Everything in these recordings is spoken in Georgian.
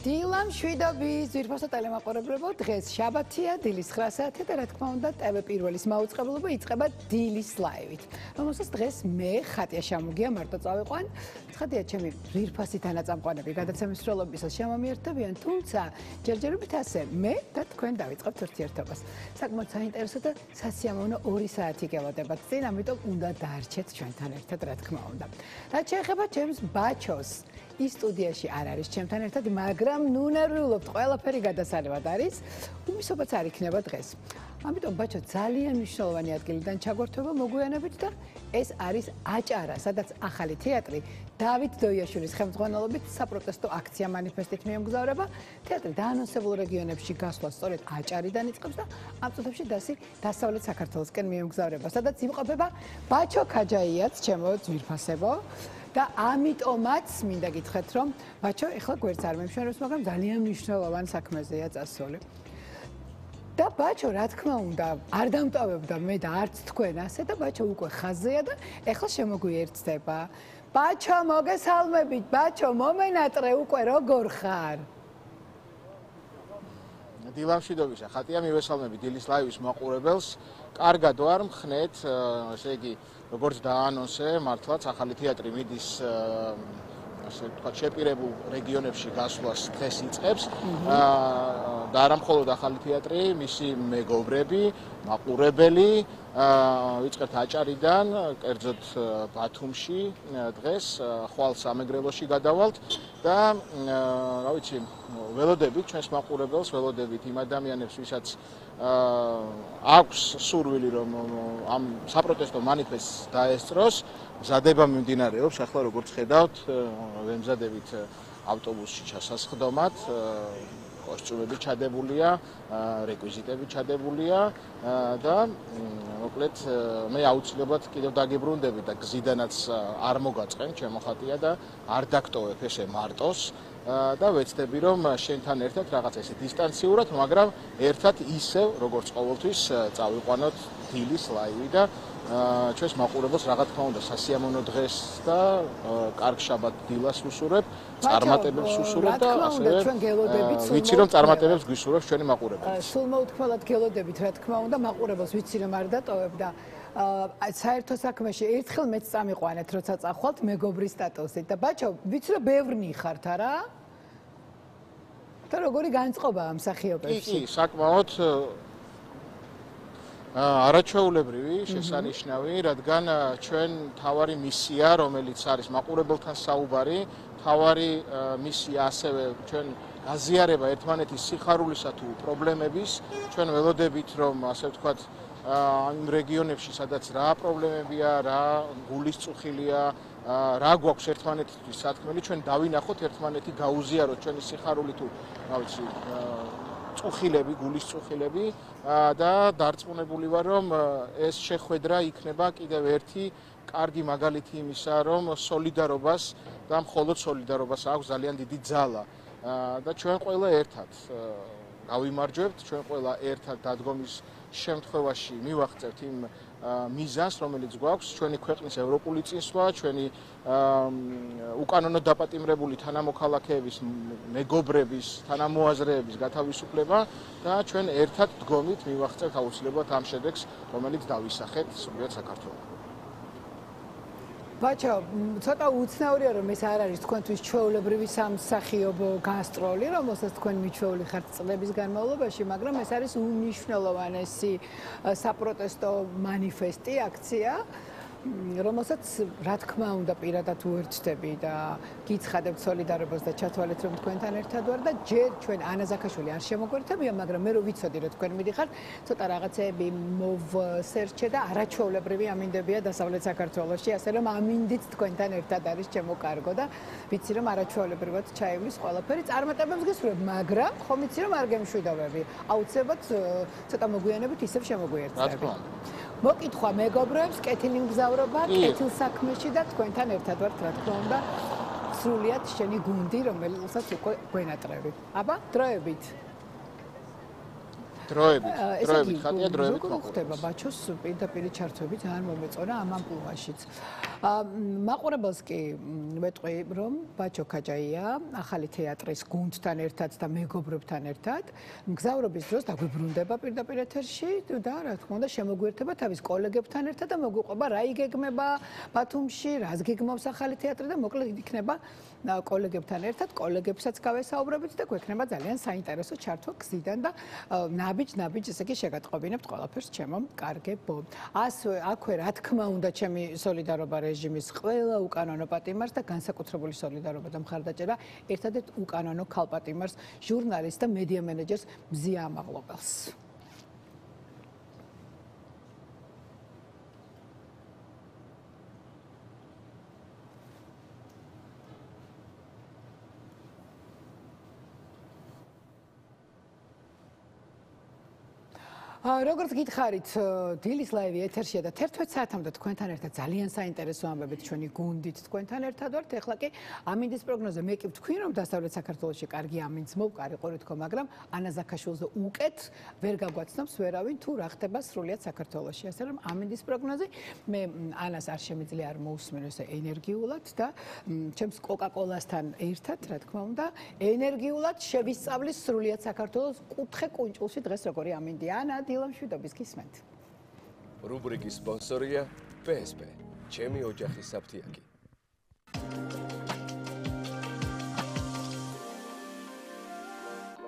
დილამ შვიდობის ძვირფასო ტელემაყურებლებო, დღეს შაბათია, დილის 9 საათი და რა თქმა უნდა, TV პირველის მაუწყებლობა იწყება დილის ლაივით. რომელსაც დღეს მე ხატია შემოგია მარტო წავიყვან. ხატია ჩემი ძვირფასი თანაწამყვანები გადაცემის მსვლელობისას შემომიერთებიან, თუმცა ჯერჯერობით ასე მე და თქვენ დავიწყებთ ურთიერთობას. საკმაოდ საინტერესო და სასიამოვნო 2 საათი გელოდებათ წინ, ამიტომ უნდა დაარჩეთ ჩვენთან ერთად, რა თქმა უნდა. რაც შეეხება ჩემს ბაჩოს ის სტუდიაში არ არის ჩემთან ერთად, მაგრამ ნუ ნერვიულობთ, ყველაფერი გადასარევად არის, უმისობაც არ იქნება დღეს. ამიტომ ბაჩო ძალიან მნიშვნელოვანი ადგილიდან ჩაგვერთვება მოგვიანებით და ეს არის აჭარა, სადაც ახალი თეატრი დავით დოიაშვილის ხელმძღვანელობით საპროტესტო აქცია მანიფესტით მიემგზავრება. თეატრი დაანონსებულ რეგიონებში გასვლა სწორედ აჭარიდან იწყებს და ამ წუთებში დასავლეთ საქართველოსკენ მიემგზავრება, სადაც იმყოფება ბაჩო ქაჯაიაც, ჩემო ძვირფასებო. და ამიტომაც მინდა გითხრათ, რომ ბაჩო ეხლა გვერდს არ memშვენებს, მაგრამ ძალიან მნიშვნელოვან საქმეზეა წასული. და ბაჩო, რა თქმა უნდა, არ დამტოვებდა მე და არც თქვენ ასე და ბაჩო უკვე ხაზეა და ეხლა შემოგვიერთდება. ბაჩო, მოგესალმებით, ბაჩო, მომენატრე უკვე როგორ ხარ? დილამ შვიდობისა, ხატია მივესალმები დილის ლაივის მაყურებელს. კარგად ვარ, მხნეთ, ესე იგი როგორც დაანონსე, მართლაც ახალი თეატრი მიდის ასე ვთქვათ შეპირებულ რეგიონებში გასვლას დღეს იწყებს. და არა მხოლოდ ახალი თეატრი, მისი მეგობრები, მაყურებელი, ვიწყებთ აჭარიდან, კერძოდ ბათუმში დღეს ხვალ სამეგრელოში გადავალთ და რა ვიცი, ველოდებით ჩვენს მაყურებელს, ველოდებით იმ ადამიანებს, ვისაც აქვს სურვილი რომ ამ საპროტესტო მანიფესტს დაესწროს, მზადება მიმდინარეობს, ახლა როგორც ხედავთ, ვემზადებით ავტობუსში ჩასასხდომად, კოსტიუმები ჩადებულია, რეკვიზიტები ჩადებულია და მოკლედ მე აუცილებლად კიდევ დაგიბრუნდები და გზიდანაც არ მოგაწყენ ჩემო ხატია და არ დაგტოვებ ესე მარტოს და ვეცდები რომ შენთან ერთად რაღაც ესე დისტანციურად, მაგრამ ერთად ისევ როგორც ყოველთვის წავიყვანოთ დილის ლაივი და ჩვენს მაყურებელს რა თქმა უნდა სასიამოვნო დღეს და კარგ შაბათ დილას ვუსურებ, წარმატებებს ვუსურებ და ასევე ვიცი რომ წარმატებებს გვისურვებს ჩვენი მაყურებელი. სულ მოუთქმელად გელოდებით, რა თქმა უნდა, მაყურებელს ვიცი რომ არ დატოვებ და საერთო საქმეში ერთხელ მეც წამიყვანეთ, როცა წახვალთ მეგობრის სტატუსით და ბაჩო, ვიცი რომ ბევრნი ხართ, არა? და როგორი განწყობა ამ მსახიობებში? კი, საკმაოდ არაჩვეულებრივი, შესანიშნავი, რადგან ჩვენ თავარი მისია, რომელიც არის მაყურებელთან საუბარი, თავარი მისია ასევე ჩვენ გაზიარება ერთმანეთის სიხარულისა თუ პრობლემების, ჩვენ ველოდებით რომ ასე ვთქვათ ამ რეგიონებში, სადაც რა პრობლემებია, რა გულისწუხილია, რა გვაქვს ერთმანეთისთვის სათქმელი, ჩვენ დავინახოთ ერთმანეთი, გაუზიაროთ ჩვენი სიხარული თუ რა ვიცი წუხილები, გულის წუხილები და დარწმუნებული ვარ რომ ეს შეხვედრა იქნება კიდევ ერთი კარგი მაგალითი იმისა, რომ სოლიდარობას და მხოლოდ სოლიდარობას აქვს ძალიან დიდი ძალა და ჩვენ ყველა ერთად გავიმარჯვებთ, ჩვენ ყველა ერთად დადგომის შემთხვევაში მივაღწევთ იმ მიზანს, რომელიც გვაქვს, ჩვენი ქვეყნის ევროპული წინსვლა, ჩვენი უკანონო დაპატიმრებული თანამოქალაქეების, მეგობრების, თანამოაზრეების გათავისუფლება და ჩვენ ერთად დგომით მივაღწევთ აუცილებლად ამ შედეგს, რომელიც დავისახეთ სრულად საქართველოს. ბაჩო, ცოტა უცნაურია რომ ეს არ არის თქვენთვის ჩვეულებრივი სამსახიობო გასტროლი, რომელსაც თქვენ მიჩვეული ხართ წლების განმავლობაში, მაგრამ ეს არის უნიშნელოვანესი საპროტესტო მანიფესტი, აქცია, რომელსაც რა თქმა უნდა პირადად უერთდები და გიცხადებთ სოლიდარობას და ჩათვალეთ რომ თქვენთან ერთად ვარ და ჯერ ჩვენ ანა ზაქაშვილი არ შემოგვერთებია, მაგრამ მე რო ვიცოდი რომ თქვენ მიდიხართ, ცოტა რაღაცეები მოვსერჩე და არაჩვეულებრივი ამინდებია დასავლეთ საქართველოში, ასე რომ ამინდით თქვენთან ერთად არის ჩემო კარგო და ვიცი რომ არაჩვეულებრივად ჩაივლის ყველაფერი, წარმატებებს გისურვებ, მაგრამ ხომ იცი რომ არ გემშვიდობები. აუცილებლად ცოტა მოგვიანებით ისევ შემოგვიერთდები. მოკითხვა მეგობრებს, კეთილი მგზავრობა, კეთილ საქმეში და თქვენთან ერთად ვართ, რა თქმა უნდა, სრულიად შენი გუნდი, რომელსაც უკვე გვენატრები. აბა, დროებით. დროებით ხატია დროებით როგორ ხდება ბაჩოს პირდაპირ ჩართვები ძალიან მომეწონა ამ ამპლუაში. მაყურებელს კი ვეტყვი რომ ბაჩო ქაჯაია ახალი თეატრის გუნდთან ერთად და მეგობრებთან ერთად მგზავრობის დროს დაგვიბრუნდება პირდაპირ ეთერში და რა თქმა უნდა შემოგვიერთება თავის კოლეგებთან ერთად და მოგვიყვება რა იგეგმება ბათუმში, რას გეგმავს ახალი თეატრი და მოკლედ იქნება კოლეგებთან ერთად კოლეგებსაც გავესაუბრებით და გვექნება ძალიან საინტერესო ჩართვა გზიდან და ნაბიჯ ესე იგი შეგატყობინებთ ყველაფერს ჩემო კარგებო. აქვე რა თქმა უნდა ჩემი სოლიდარობა რეჟიმის ყველა უკანონო პატიმარს და განსაკუთრებული სოლიდარობა და მხარდაჭერა ერთადერთ უკანონო ქალპატიმარს ჟურნალისტ და მედია მენეჯერს მზია ამაღლობელს. როგორც გითხარით, დილის ლაივი ეთერშია და 11 საათამდე თქვენთან ერთად ძალიან საინტერესო ამბებით ჩვენი გუნდით თქვენთან ერთად ვართ. ეხლა კი ამინდის პროგნოზე მე კი ვთქვი, რომ დასავლეთ საქართველოში კარგი ამინდს მოვყარი ყურითქო, მაგრამ ანა ზაქაშვილზე უკეთ ვერ გაგვაცნობს ვერავინ თუ რა ხდება სრულიად საქართველოში. ასე რომ ამინდის პროგნოზი მე ანას არ შემიძლია არ მოусმინო ესე ენერგიულად და ჩემს კოკაკოლასთან ერთად, რა თქმა უნდა, ენერგიულად შევისწავლის სრულიად საქართველოს კუთხე კუნჭულში დღეს როგორი ამინდია. ანა დილამშვიდობის გისმენთ. რუბრიკის სპონსორია PSP. ჩემი ოჯახის საფთიაკი.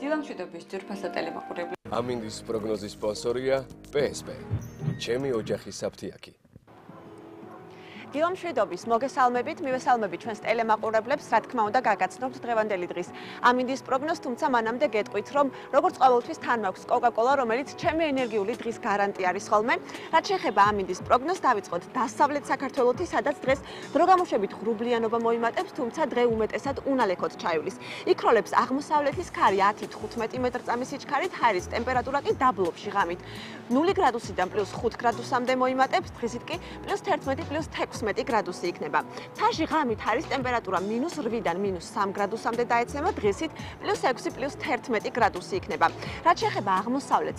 დილამშვიდობის ძვირფასო ტელემაყურებლები. ამინდის პროგნოზის სპონსორია PSP. ჩემი ოჯახის საფთიაკი. დილამშვიდობის მოგესალმებით, მივესალმებით ჩვენს ტელემაყურებლებს, რა თქმა უნდა, გაგაცნობთ დღევანდელი დღის ამინდის პროგნოზს, თუმცა მანამდე გეტყვით, რომ როგორც ყოველთვის თან მაქვს კოკაკოლა, რომელიც ჩემი ენერგიული დღის გარანტი არის ხოლმე. რაც შეეხება ამინდის პროგნოზს, დავიწყოთ დასავლეთ საქართველოში, სადაც დღეს დროგამოშებით ღრუბლიანობა მოიმატებს, თუმცა დღე უმეტესად უნალექოდ ჩაივლის. იქროლებს აღმოსავლეთის ქარი 10-15 მეტრწამის სიჩქარით, ჰაერის ტემპერატურა კი დაბლობში ღამით 0 გრადუსიდან +5 გრადუსამდე მოიმატებს, დღისით კი +11 +16 გრადუსი იქნება. ცაში ღამით არის ტემპერატურა -8-დან -3 გრადუსამდე დაეცემა, დღისით +6 +11 გრადუსი იქნება. რაც შეეხება აღმოსავლეთ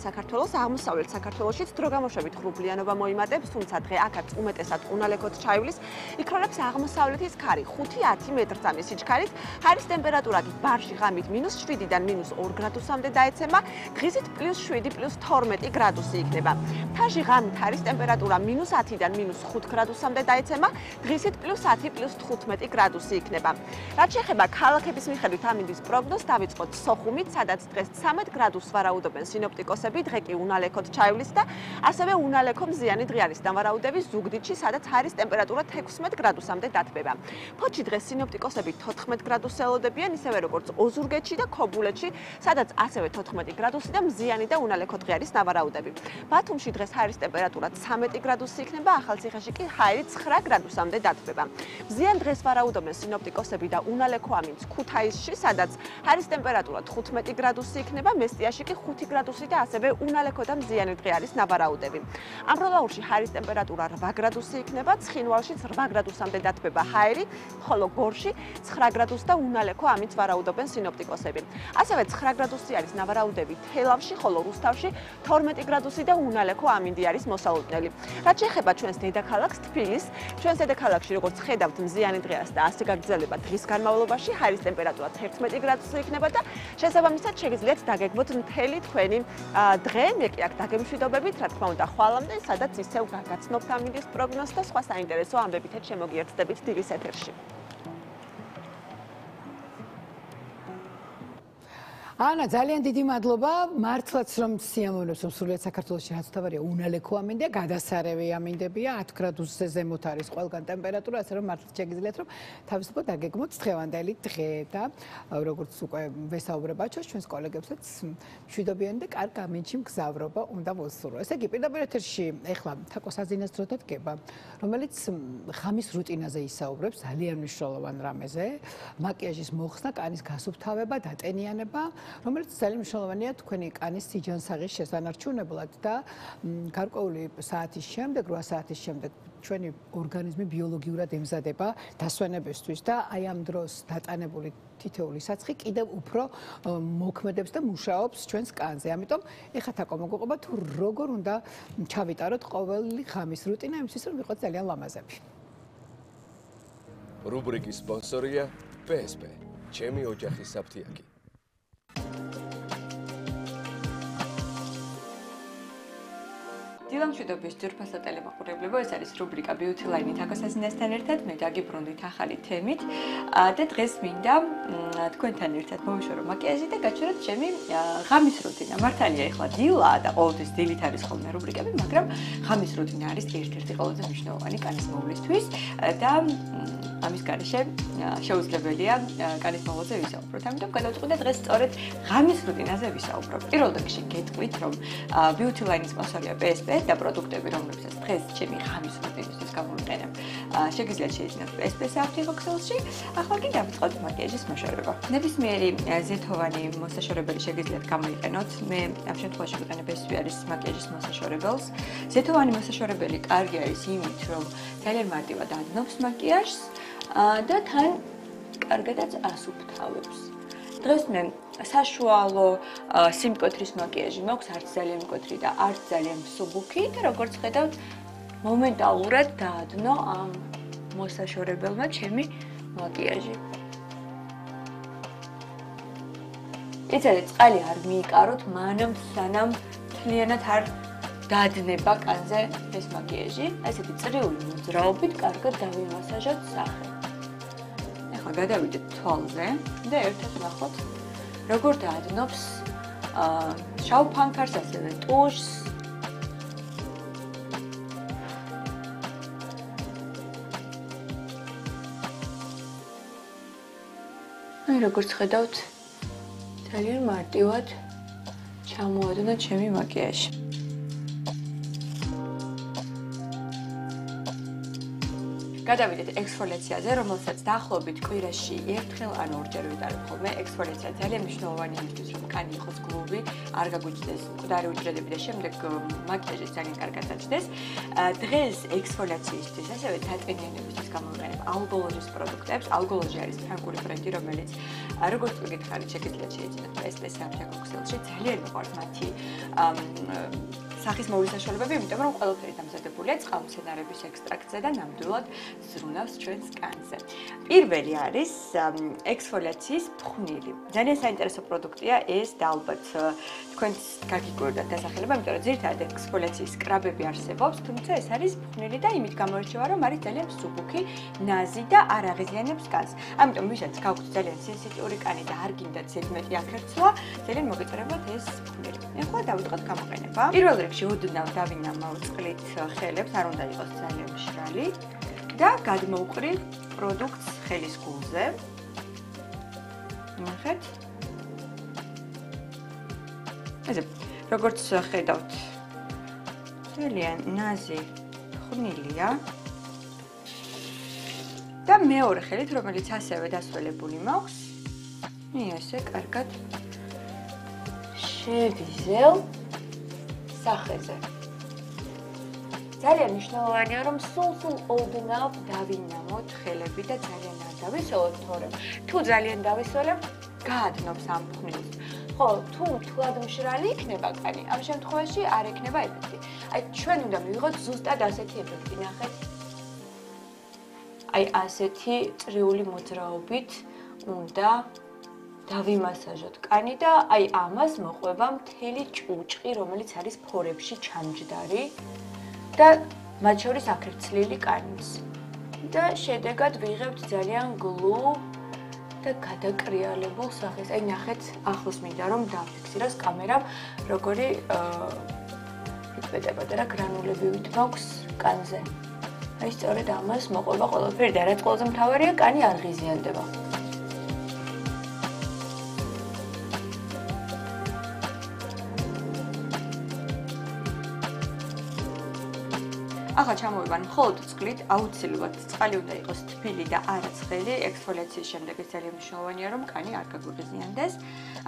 საქართველოშიც დროგამოშებით ღრუბლიანობა მოიმატებს, თუმცა დღე აქაც უმეტესად უნალექოდ ჩაივლის. იქროლებს აღმოსავლეთის ქარი 5-10 მეტრწამის სიჩქარით, ჰაერის ტემპერატურა კი ბარში ღამით -7-დან -2 გრადუსამდე დაეცემა, დღისით +7 +12 გრადუსი იქნება. თაში ღამით ჰაერის ტემპერატურა -10-დან -5 გრადუსამდე დაეცემა, დღისით +10 +15 გრადუსი იქნება. რაც შეეხება ქალაქების მიხედვით ამინდის პროგნოზს, დავიწყოთ სოხუმით, სადაც დღეს 13 გრადუსს ვარაუდობენ სინოპტიკოსები, დღე კი უნალექოდ ჩაივლის და ასევე უნალექო მზიანი დღე არის დავარაუდები ზუგდიდში, სადაც ჰაერის ტემპერატურა 16 გრადუსამდე დათბება. ფოთში დღეს სინოპტიკოსები 14 გრადუსს ელოდებიან, ისევე როგორც ოზურგეთში და ქობულეთში, სადაც ასევე 14 გრადუსი და მზიანი და უნალექო დღე არის დავარაუდები. ბათუმში დღეს ჰაერის ტემპერატურა 13 გრადუსი იქნება, ახალციხეში კი ჰაერი 9 გრადუსამდე დათბება. მზიან დღეს ვარაუდობენ სინოპტიკოსები და უნალექო ამინდს ქუთაისში, სადაც ჰაერის ტემპერატურა 15 გრადუსი იქნება, მესტიაში კი 5 გრადუსი და ასევე უნალექო და მზიანი დღე არის ნავარაუდები. ამბროლაურში ჰაერის ტემპერატურა 8 გრადუსი იქნება, ცხინვალშიც 8 გრადუსამდე დათბება ჰაერი, ხოლო გორში 9 გრადუსს და უნალექო ამინდს ვარაუდობენ სინოპტიკოსები. ასევე 9 გრადუსი არის ნავარაუდები თელავში, ხოლო რუსთავში 12 გრადუსი და უნალექო ამინდი არის მოსალოდნელი. რაც შეეხება ჩვენს დედაქალაქს თბილისს, ჩვენს დედაქალაქში როგორც ხედავთ მზიანი დღე არის და ასე გაგრძელება დღის განმავლობაში, ჰაერის ტემპერატურა 11 გრადუსი იქნება და შესაბამისად შეგიძლიათ დაგეგმოთ მთელი თქვენი დღე. მე კი აქ დაგემშვიდობებით, რა თქმა უნდა, ხვალამდე, სადაც ისევ გაგაცნობთ ამინდის პროგნოზს და სხვა საინტერესო ამბებითაც შემოგიერთდებით დილის ეთერში. ანა, ძალიან დიდი მადლობა. მართლაც რომ სიამოვნებს რომ სრულიად საქართველოში რაც თავარია უნალექო ამინდია, გადასარევი ამინდებია, 10 გრადუსზე ზემოთ არის ყველგან ტემპერატურა, ასე რომ მართლაც შეგიძლიათ რომ თავისუფლად დაგეგმოთ დღევანდელი დღე და როგორც უკვე ვესაუბრებაჩოს ჩვენს კოლეგებსაც მშვიდობიანი და კარგ ამინდში მგზავრობა უნდა მოსურვო. ესე იგი, პირდაპირ ეთერში ეხლა თაკოს აზინას დრო დადგება, რომელიც ღამის რუტინაზე ისაუბრებს ძალიან მნიშვნელოვან რამეზე, მაკიაჟის მოხსნა, კანის გასუფთავება, დატენიანება. რომელიც ძალიან მნიშვნელოვანია თქვენი კანის სიჯანსაღის შესანარჩუნებლად და გარკვეული საათის შემდეგ, 8 საათის შემდეგ ჩვენი ორგანიზმი ბიოლოგიურად ემზადება დასვენებისთვის და აი ამ დროს დატანებული თითოეული საცხი კიდევ უფრო მოქმედებს და მუშაობს ჩვენს კანზე. ამიტომ ეხლა თაკო მოგყვება თუ როგორ უნდა ჩავიტაროთ ყოველი ღამის რუტინა იმისთვის რომ ვიყოთ ძალიან ლამაზები. რუბრიკის სპონსორია PSP. ჩემი ოჯახის საფთიაკი. დილამშვიდობის ძვირფასო ტელემაყურებლებო, ეს არის რუბრიკა Beauty Line თაკოსაზინასთან ერთად, მე დაგიბრუნდით ახალი თემით და დღეს მინდა თქვენთან ერთად მოვიშორო მაკიაჟი და გაჩვენოთ ჩემი ღამის რუტინა. მართალია ეხლა დილაა და ყოველთვის დილით არის ხოლმე რუბრიკები, მაგრამ ღამის რუტინა არის ერთ-ერთი ყველაზე მნიშვნელოვანი კანის მოვლისთვის და ამის გარეშე შეუძლებელია კანის მოვლაზე ვისაუბროთ. ამიტომ გადავწყვიტე დღეს სწორედ ღამის რუტინაზე ვისაუბროთ. პირველ რიგში გეტყვით, რომ Beauty Line-ის სპონსორია PSP და პროდუქტები, რომლებსაც დღეს ჩემი ღამის რუტინისთვის გამოვიყენებ, შეგიძლიათ შეიძინოთ PSP-ს საფრთხო ქსელში. ახლა კი დავიწყოთ მაკიაჟის მოშორება. ნებისმიერი ზეთოვანი მოსაშორებელი შეგიძლიათ გამოიყენოთ. მე ამ შემთხვევაში ვიყენებ ეს არის მაკიაჟის მოსაშორებელს. ზეთოვანი მოსაშორებელი კარგი არის იმით, რომ ძალიან მარტივად ადნობს მაკიაჟს და თან კარგადაც ასუფთავებს. დღეს მე საშუალო სიმკვეთრის მაკიაჟი მაქვს, არც ძალიან მკვეთრი და არც ძალიან მსუბუქი და როგორც ხედავთ, მომენტალურად დაადნო ამ მოსაშორებელმა ჩემი მაკიაჟი. იცოდეთ, წყალი არ მიიკაროთ, მანამ სანამ მთლიანად არ დადნება კანზე ეს მაკიაჟი. ესეთი წრიული მოძრაობით კარგად დავიმასაჟოთ სახე. ახლა გადავიდეთ თვალზე და ერთად ვნახოთ, როგორ დაადნობს შავ ფანქარს, ასევე ტუშს. აი როგორც ხედავთ, ძალიან მარტივად ჩამოადნა ჩემი მაკიაჟი. გადავიდეთ ექსფოლიაციაზე, რომელსაც დაახლოებით კვირაში ერთხელ ან ორჯერ ვიტარებ ხოლმე. ექსფოლიაცია ძალიან მნიშვნელოვანი იმისთვის, რომ კანი იყოს გლუვი, არ გაგუჭდეს მკვდარი უჯრედები და შემდეგ მაკიაჟი ძალიან კარგად დაჭდეს. დღეს ექსფოლიაციისთვის, ასევე დატვინიანებისთვის გამოვიყენებ Algology-ის პროდუქტებს. Algology არის ფრანგული ბრენდი, რომელიც როგორც ვიგითხარით, შეგიძლიათ შეიძინოთ PSP-ს საფრთხო ქსელში. ძალიან მიყვარს მათი სახის მოვლის საშუალებები, იმიტომ რომ ყველაფერი დამზადებულია წყალმცენარების ექსტრაქტზე და ნამდვილად ზრუნავს ჩვენს კანზე. პირველი არის ექსფოლიაციის ფხვნილი. ძალიან საინტერესო პროდუქტია ეს და ალბათ თქვენს გაგიკვირდათ დასახელება, იმიტომ რომ ძირითადად ექსფოლიაციის სკრაბები არსებობს, თუმცა ეს არის ფხვნილი და იმით გამოირჩევა, რომ არის ძალიან მსუბუქი, ნაზი და არ აღიზიანებს კანს. ამიტომ ვისაც გაქვთ ძალიან სენსიტიური კანი და არ გინდათ ზედმეტი აქერცვა, ძალიან მოგეწონებათ ეს ფხვნილი. ახლა დავიწყოთ გამოყენება. პირველ რიგში უდნავ დავინამავ წყლით ხელებს, არ უნდა იყოს ძალიან მშრალი და გადმოვყრილ პროდუქტს ხელის გულზე. ნახეთ. ესე, როგორც ხედავთ, ძალიან ნაზი ფხვნილია. და მეორე ხელით, რომელიც ასევე დასველებული მაქვს, მე ესე კარგად შევიზელ სახეზე. ძალიან მნიშვნელოვანია, რომ სულ ოდნავ დავინამოთ ხელები და ძალიან არ დავისოლოთ, თორემ თუ ძალიან დავისოლებთ, გაადნობს ამ ფხვნილს. ხო, თუ თულად მშრალი იქნება კანი, ამ შემთხვევაში არ ექნება ეფექტი. აი, ჩვენ უნდა მივიღოთ ზუსტად ასეთი ეფექტი, ნახეთ. აი, ასეთი წრიული მოძრაობით უნდა დავიმასაჟოთ კანი და აი ამას მოყვება მთელი ჭუჭყი, რომელიც არის ფორებში ჩამჯდარი და მათ შორის აქერცლილი კანის. და შედეგად ვიღებთ ძალიან გლუვ და გადაკრიალებულ სახეს. აი ნახეთ, ახლოს მინდა რომ დავფიქსიროს კამერამ, როგორი იწვეტება და რა გრანულებივით მაქვს კანზე. აი სწორედ ამას მოყვება ყველაფერი და რაც ყველაზე მთავარია, კანი არ ღიზიანდება. ახლა ჩამოვიβან მხოლოდ წყლით, აუცილებლად წყალი უნდა იყოს თბილი და არა ცხელი. ექსფოლიაციის შემდეგ ეს ძალიან მნიშვნელოვანია, რომ კანი არ გაგუღიზიანდეს.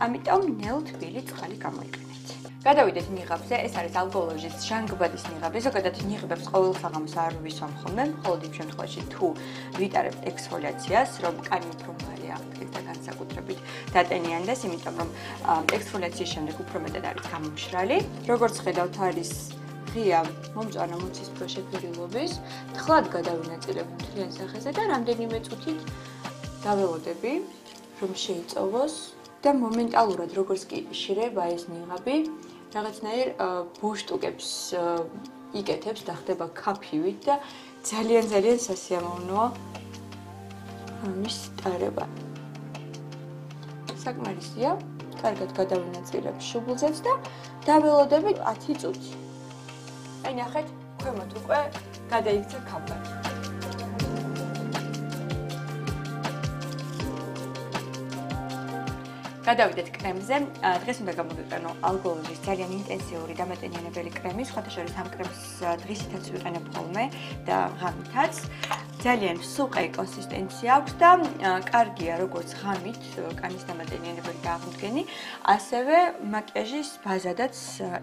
ამიტომ ნელ თბილი წყალი გამოიყენეთ. გადავიდეთ ნიღაბზე, ეს არის ალკოლოჟის ჟანგბადის ნიღაბი. ზოგადად ნიღბებს ყოველ საღამოს არ ვისვამ ხოლმე, მხოლოდ იმ შემთხვევაში თუ ვიტარებთ ექსფოლიაციას, რომ კანი უფრო მალე აღდგეს და განსაკუთრებით დატენიანდეს, იმიტომ რომ ექსფოლიაციის შემდეგ უფრო მეტად არის გამომშრალი. როგორც ხედავთ, არის ღია მომწვანო მოცისფრო შეფერილობის, თხლად გადავინაწილებ მთლიან სახეზე და რამდენიმე წუთით დაველოდები, რომ შეიწოვოს და მომენტალურად როგორც კი იშრება ეს ნიღაბი, რაღაცნაირ ბოშტუკებს იკეთებს და ხდება ქაფივით და ძალიან სასიამოვნოა ამის ტარება. საკმარისია, კარგად გადავინაწილებ შუბლზეც და დაველოდები 10 წუთი. აი ნახეთ, ქვემოთ უკვე გადაიქცა ქაფა. გადავიდეთ კრემზე. დღეს უნდა გამოვიყენო ალკოლოჟის ძალიან ინტენსიური დამატენიანებელი კრემი. სხვათა შორის ამ კრემს დღისითაც ვიყენებ ხოლმე და ღამითაც. ძალიან სუყე კონსისტენცია აქვს და კარგია როგორც ღამით კანის დამატენიანებელი და აღმდგენი, ასევე მაკიაჟის ბაზადაც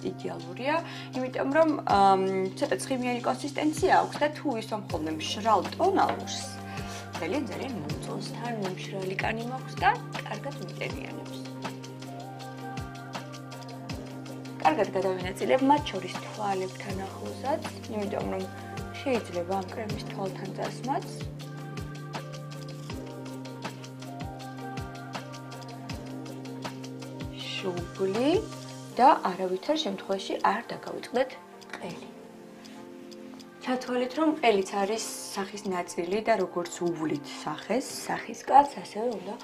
იდეალურია, იმიტომ რომ ცოტა ცხიმიანი კონსისტენცია აქვს და თუ ვისვამ ხოლმე მშრალ ტონალურს ძალიან მომწონს, თან მომშრალი კანი მაქვს და კარგად მიტენიანებს. კარგად გადავინაწილებ მათ შორის თვალებთან ახლოსაც, იმიტომ რომ შეიძლება ამ კრემის თვალთან დასმაც. შუბლი და არავითარ შემთხვევაში არ დაგავიწყდეთ ყელი. ჩათვალეთ, რომ ყელიც არის სახის ნაწილი და როგორც უვლით სახეს, სახის კაცს, ასევე უნდა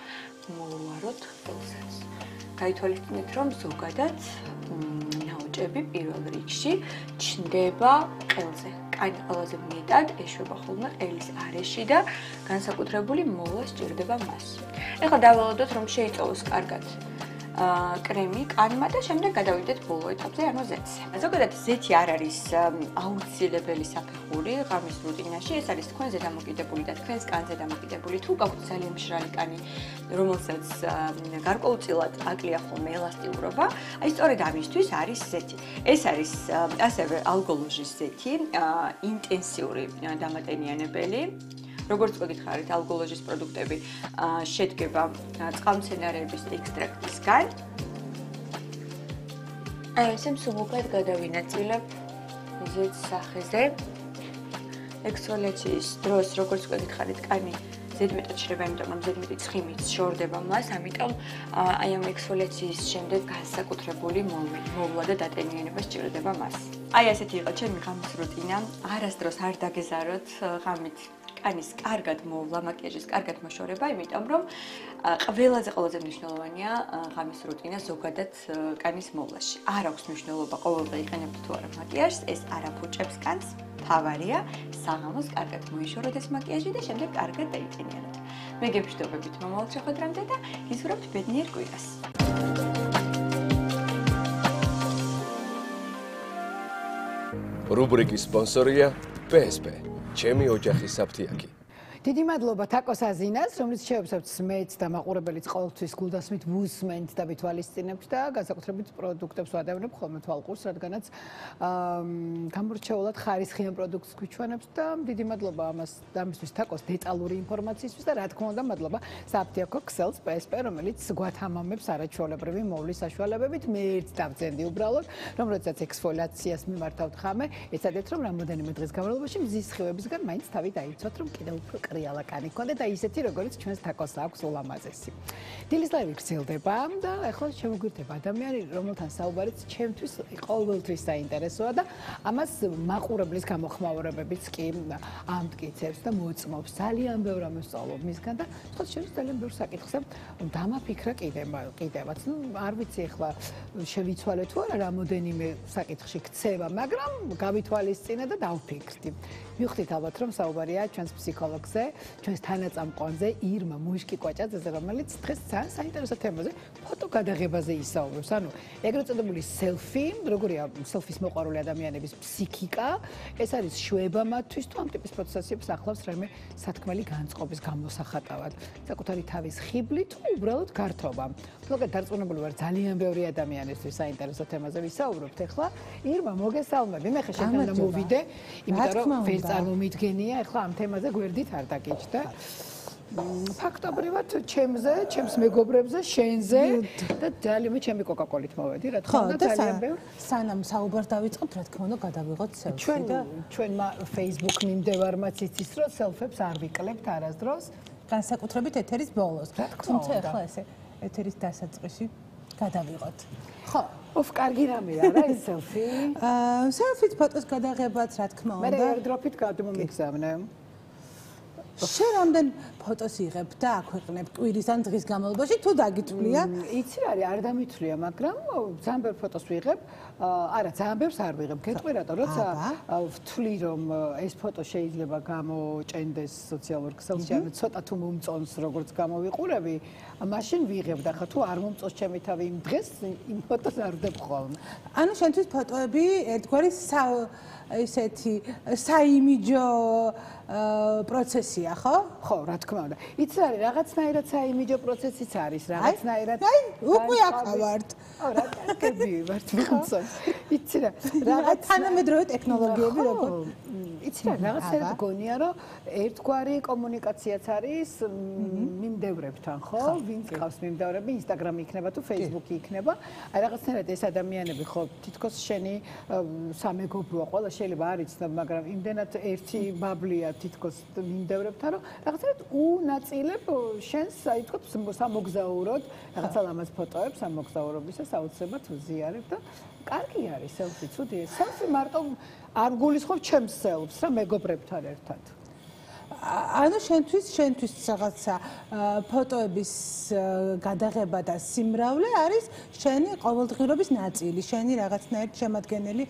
მოვუაროთ ყელსაც. გაითვალისწინეთ, რომ ზოგადად ნაოჭები პირველ რიგში ჩნდება ყელზე. კანი ყველაზე მეტად ეშვება ხოლმე ყელის არეში და განსაკუთრებული მოვლა სჭირდება მას. ეხლა დაველოდოთ, რომ შეიწოვოს კარგად კრემი კანმა და შემდეგ გადავიდეთ ბოლო ეტაპზე, ანუ ზეთზე. ზოგადად ზეთი არ არის აუცილებელი საფეხური ღამის რუტინაში, ეს არის თქვენზე დამოკიდებული და თქვენს კანზე დამოკიდებული. თუ გაქვთ ძალიან მშრალი კანი, რომელსაც გარკვეულწილად აკლია ხოლმე ელასტიურობა, აი სწორედ ამისთვის არის ზეთი. ეს არის ასევე ალკოლოჟის ზეთი, ინტენსიური დამატენიანებელი. როგორც გითხარით, ალკოლოჟის პროდუქტები შედგება წყალმცენარეების ექსტრაქტისგან. აი ესე მსუბუქად გადავინაწილებ ზეთ სახეზე. ექსფოლიაციის დროს, როგორც გითხარით, კანი ზედმეტად შრება, იმიტომ რომ ზედმეტი ცხიმით შორდება მას, ამიტომ აი ამ ექსფოლიაციის შემდეგ განსაკუთრებული მოვლა და დატენიანება სჭირდება მას. აი ასეთი იყო ჩემი ღამის რუტინა. არასდროს არ დაგეზაროთ ღამით კანის კარგად მოვლა, მაკიაჟის კარგად მოშორება, იმიტომ რომ ყველაზე მნიშვნელოვანია ღამის რუტინა ზოგადად კანის მოვლაში. არ აქვს მნიშვნელობა ყოველდღე იყენებთ თუ არა მაკიაჟს, ეს არ აფუჭებს კანს, თავარია საღამოს კარგად მოიშოროთ ეს მაკიაჟი და შემდეგ კარგად დაიტენიანოთ. მე გეფშდობებით მომავალ შეხვედრამდე და გისურვებთ ბედნიერ კვირას. რუბრიკის სპონსორია PSP. ჩემი ოჯახის საფთიაკი. დიდი მადლობა თაკოს აზინას, რომელიც შეეცავს მეც და მაყურებელიც ყოველთვის გულდასმით ვუსმენთ და ვითვალისწინებთ და განსაკუთრებით პროდუქტებს ვადევნებ ხოლმე თვალყურს, რადგანაც გამორჩეულად ხარისხიან პროდუქტს გვიჩვენებს და დიდი მადლობა ამისთვის თაკოს დეტალური ინფორმაციისთვის და რა თქმა უნდა მადლობა საფთიაკო ქსელს PSP, რომელიც გვათამამებს არაჩვეულებრივი მოვლის საშუალებებით. მე ერთ დავწენდი უბრალოდ, რომ როდესაც ექსფოლიაციას მიმართავთ ხამე, ეცადეთ რომ რამოდენიმე დღის განმავლობაში მზის სხივებისგან მაინც თავი დაიცვათ, რომ კიდევ უფრო კრიალა კანი გქონდეთ და ისეთი როგორც ჩვენს თაკოს აქვს ულამაზესი. დილის ლაივი გრძელდება და ახლა შემოგვირდება ადამიანი, რომელთან საუბარიც ჩემთვის ყოველთვის საინტერესოა და ამას მაყურებლის გამოხმაურებებიც კი ამტკიცებს და მოწმობს. ძალიან ბევრ რამეს ვსწავლობ მისგან და სხვა შორის ძალიან ბევრ საკითხზე დამაფიქრა კიდევაც. არ ვიცი ახლა შევიცვალე თუ არა რამოდენიმე საკითხში ქცევა, მაგრამ გავითვალისწინე და დავფიქრდი. მივხვდით ალბათ რომ საუბარია ჩვენს ფსიქოლოგზე თემაზე, ჩვენს თანაწამყვანზე ირმა მუშკი-კვაჭაძეზე, რომელიც დღეს ძალიან საინტერესო თემაზე, ფოტო გადაღებაზე ისაუბრებს. ანუ ეგრეთ წოდებული selfie, როგორია selfie-ის მოყვარული ადამიანების ფსიქიკა, ეს არის შვება მათთვის თუ ამ ტიპის პროცესებს ახლავს რაიმე სათქმელი განწყობის გამოსახატავად. საკუთარი თავის ხიბლით თუ უბრალოდ გართობა. ზოგადად დარწმუნებული ვარ, ძალიან ბევრი ადამიანისთვის საინტერესო თემაზე ვისაუბრებთ ახლა. ირმა, მოგესალმები. მე ხე შეგანდა მოვიდე, იმიტომ რომ ვერ წარმომიდგენია ახლა ამ თემაზე გვერდით არ დაგიჭდა. ფაქტობრივად ჩემზე, ჩემს მეგობრებზე, შენზე და ძალიან ჩემი კოკაკოლით მოვედი, რა თქმა უნდა, ძალიან ბევრი. სანამ საუბარს დავიწყებთ, რა თქმა უნდა, გადავიღოთ selfie და ჩვენმა Facebook მიმდევარმაც იცის, რომ selfie-ებს არ ვიკლებთ არასდროს. განსაკუთრებით ეთერის ბოლოს. თუმცა ახლა ესე ეთერის დასაწყისში გადავიღოთ. ხო. კარგი რამეა რა ეს selfie? selfie-ს ფოტოს გადაღებაც, რა თქმა უნდა. მე airdrop-ით გადმომიგზავნე. შენ რამდენ ფოტოს იღებ და აქვეყნებ კვირის ან დღის განმავლობაში თუ დაგითვლია? იცი რა არის, არ დამითვლია, მაგრამ ძალიან ბევრ ფოტოს ვიღებ. არა, ძალიან ბევრს არ ვიღებ. გეტყვი რატო, როცა ვთვლი რომ ეს ფოტო შეიძლება გამოჭენდეს სოციალურ ქსელში, ანუ ცოტა თუ მომწონს როგორც გამოვიყურები, მაშინ ვიღებ და ხა თუ არ მომწონს ჩემი თავი იმ დღეს, იმ ფოტოს არ ვდებ ხოლმე. ანუ შენთვის ფოტოები ერთგვარი ესეთი საიმიჯო პროცესია, ხო? ხო, რა თქმა უნდა. იცი არის, რაღაცნაირად საიმიჯო პროცესიც არის, რაღაცნაირად. უკვე ახავართ. რა კარგი ვართ, მიხოცო. იცი რა, რაღაც თანამედროვე ტექნოლოგიები როგორ? იცი რა, რაღაცნაირად გონია, რომ ერთგვარი კომუნიკაციაც არის მიმდევრებთან, ხო? ვინც ყავს მიმდევრები, Instagram იქნება თუ Facebook იქნება. აი რაღაცნაირად ეს ადამიანები ხო თითქოს შენი სამეგობროა, ყველა შეიძლება არ იცნობ, მაგრამ იმდენად ერთი ბაბლია თითქოს მიმდევრებთან, რომ რაღაცნაირად უნაწილებ შენს, აი თქო, სამოგზაუროდ, რაღაცა ლამაზ ფოტოებს ამ მოგზაურობისას აუცილებლად ვზიარებ და კარგი არის selfie, ცუდია. selfie მარტო არ გულისხმობ ჩემს self-ს რა მეგობრებთან ერთად. ანუ შენთვის რაღაცა ფოტოების გადაღება და სიმრავლე არის შენი ყოველდღიურობის ნაწილი, შენი რაღაცნაირად შემადგენელი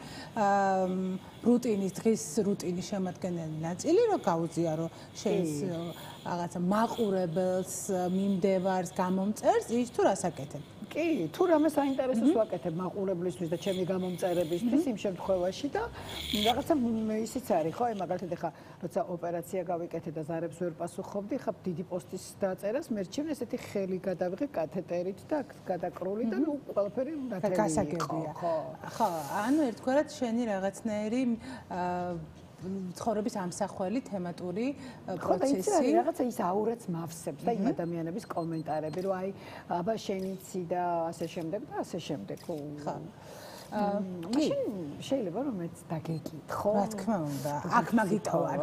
რუტინის, დღის რუტინის შემადგენელი ნაწილი, რომ გაუზიარო შენს რაღაცა მაყურებელს, მიმდევარს, გამომწერს, ის თუ რას აკეთებ? კი, თუ რამე საინტერესოს ვაკეთებ მაყურებლისთვის და ჩემი გამომწერებისთვის იმ შემთხვევაში და რაღაცა ისიც არის, ხო, მაგალითად ახლა როცა ოპერაცია გავიკეთე და ზარებს ვერ პასუხობდი, ხა დიდი პოსტის დაწერას მერჩემ ესეთი ხელი გადავიღე კათეტერით და გადაკრული და ნუ ყველაფერი ნათელი გასაგებია. ხო, ანუ ერთგვარად შენი რაღაცნაირი ცხოვრების ამსახველი თემატური პროცესი. ხო, რაღაცა ის აურაც მავსებს და იმ ადამიანების კომენტარები, რომ აი, აბა შენიცი და ასე შემდეგ და ასე შემდეგ. ხო. მაშინ შეიძლება რომ მეც დაგეკითხო. რა თქმა უნდა, აქ მაგიტოვარ.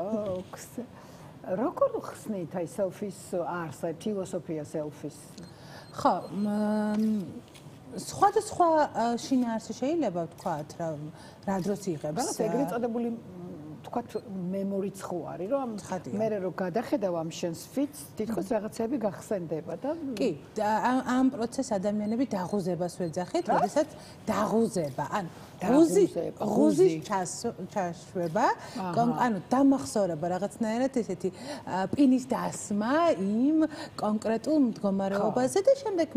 როგორ ხსნით აი selfie-ს არს, აი ფილოსოფია selfie-ს? ხო, სხვადასხვა შინაარსი შეიძლება ვთქვათ, რა დროს იღებს. ეგრეთ წოდებული თქვათ მემორიც ხო არის რომ მე რო გადახედავ ამ შენს ფიტს თითქოს რაღაცები გახსენდება და კი ამ პროცესს ადამიანები დაღუზებას ვეძახით, როდესაც დაღუზება, ანუ ღუზის ჩაშვება, ანუ დამახსოვრება რაღაცნაირად ესეთი პინის დასმა იმ კონკრეტულ მდგომარეობაზე და შემდეგ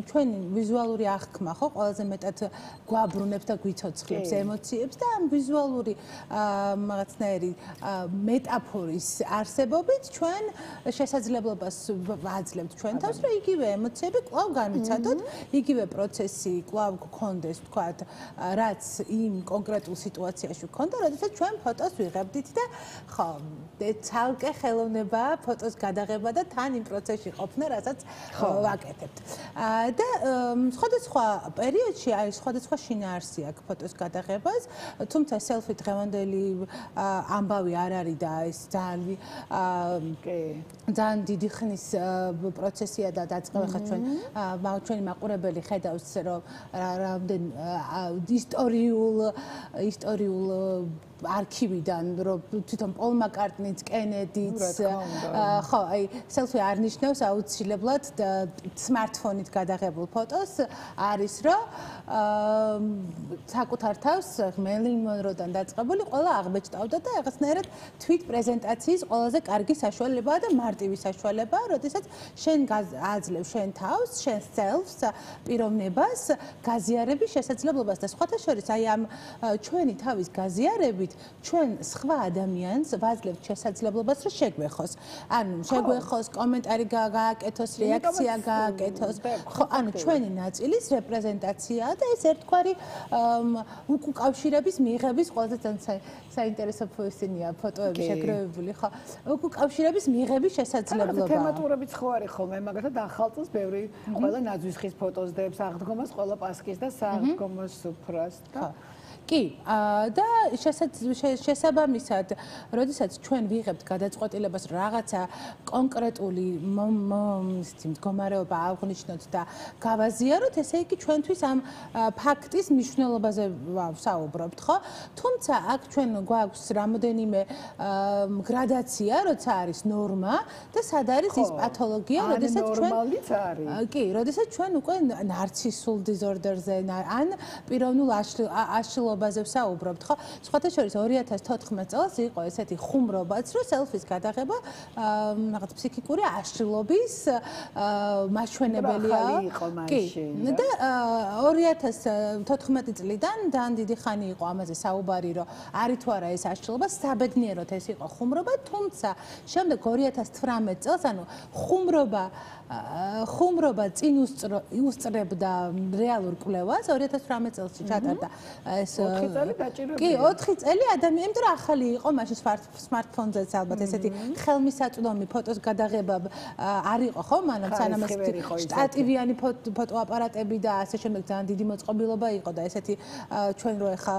ჩვენი ვიზუალური აღქმა ხო ყველაზე მეტად გვაბრუნებს და გვიცოცხლებს ემოციებს და ამ ვიზუალური რაღაცნაირი მეტაფორის არსებობით ჩვენ შესაძლებლობას ვაძლევთ ჩვენ თავს რომ იგივე ემოციები კვლავ განვიცადოთ, იგივე პროცესი კვლავ გქონდეს თქვათ რაც იმ კონკრეტულ სიტუაციაში გქონდა, როდესაც ჩვენ ფოტოს ვიღებდით და ხო, ცალკე ხელოვნებაა ფოტოს გადაღება და თან იმ პროცესში ყოფნა, რასაც ვაკეთებთ. და სხვადასხვა პერიოდში არის სხვადასხვა შინაარსი აქვს ფოტოს გადაღებას, თუმცა selfie დღევანდელი ამბავი არ არის და ეს ძალიან დიდი ხნის პროცესია და დაწყება ხა ჩვენი მაყურებელი ხედავს რომ რამდენ ისტორიულ არქივიდან, რომ თვითონ პოლ მაკარტნიც, კენედიც, ხო, აი, სელფი არ ნიშნავს აუცილებლად smartphone-ით გადაღებულ ფოტოს, არის რომ საკუთარ თავს Marilyn Monroe-დან დაწყებული ყველა აღბეჭდავდა და რაღაცნაირად თვით პრეზენტაციის ყველაზე კარგი საშუალებაა და მარტივი საშუალებაა, როდესაც შენ აძლევ შენ თავს, შენ self-ს, პიროვნებას, გაზიარების შესაძლებლობას და სხვათა შორის აი ამ ჩვენი თავის გაზიარებით ჩვენ სხვა ადამიანს ვაძლევთ შესაძლებლობას რომ შეგვეხოს. ანუ შეგვეხოს, კომენტარი გააკეთოს, რეაქცია გააკეთოს. ხო, ანუ ჩვენი ნაწილის რეპრეზენტაციაა და ეს ერთგვარი უკავშირების მიღების ყველაზე ძალიან საინტერესო ფოსტინია ფოტოები შეგროვებული, ხო. უკავშირების მიღების შესაძლებლობა. თემატურებიც ხო არის ხოლმე, მაგალითად ახალ წელს ბევრი ყველა ნაძვის ხის ფოტოს დებს, აღდგომას ყველა პასკის და სააღდგომო სუფრას და კი, და შესაბამისად, როდესაც ჩვენ ვიღებთ გადაწყვეტილებას რაღაცა კონკრეტული მდგომარეობა აღნიშნოთ და გავაზიაროთ, ესე იგი ჩვენთვის ამ ფაქტის მნიშვნელობაზე ვსაუბრობთ, ხო? თუმცა აქ ჩვენ გვაქვს რამოდენიმე გრადაცია, როცა არის ნორმა და სად არის ის პათოლოგია, როდესაც ჩვენ ნორმალიც არის. კი, როდესაც ჩვენ უკვე ნარცისულ დიზორდერზე ან პიროვნულ აშლილობაზე ვსაუბრობთ, ხო? სხვათა შორის 2014 წელს იყო ესეთი ხუმრობაც, რომ selfie-ს გადაღება რაღაც ფსიქიკური აშლილობის მაჩვენებელია. კი, და 2014 წლიდან ძალიან დიდი ხანი იყო ამაზე საუბარი, რომ არის თუ არა ეს აშლილობა, საბედნიეროდ ეს იყო ხუმრობა, თუმცა შემდეგ 2018 წელს, ანუ ხუმრობა წინ უსწრებდა რეალურ კვლევას 2018 წელს ჩატარდა ეს 4 წელი დაჭირებია. კი, 4 წელი ადამიანი, იმიტომ რომ ახალი იყო მაშინ smartphone-ზეც ალბათ ესეთი ხელმისაწვდომი ფოტოს გადაღება არ იყო ხო, მანამ სანამ ეს შტატივიანი ფოტოაპარატები და ასე შემდეგ ძალიან დიდი მოწყობილობა იყო და ესეთი ჩვენ რო ეხა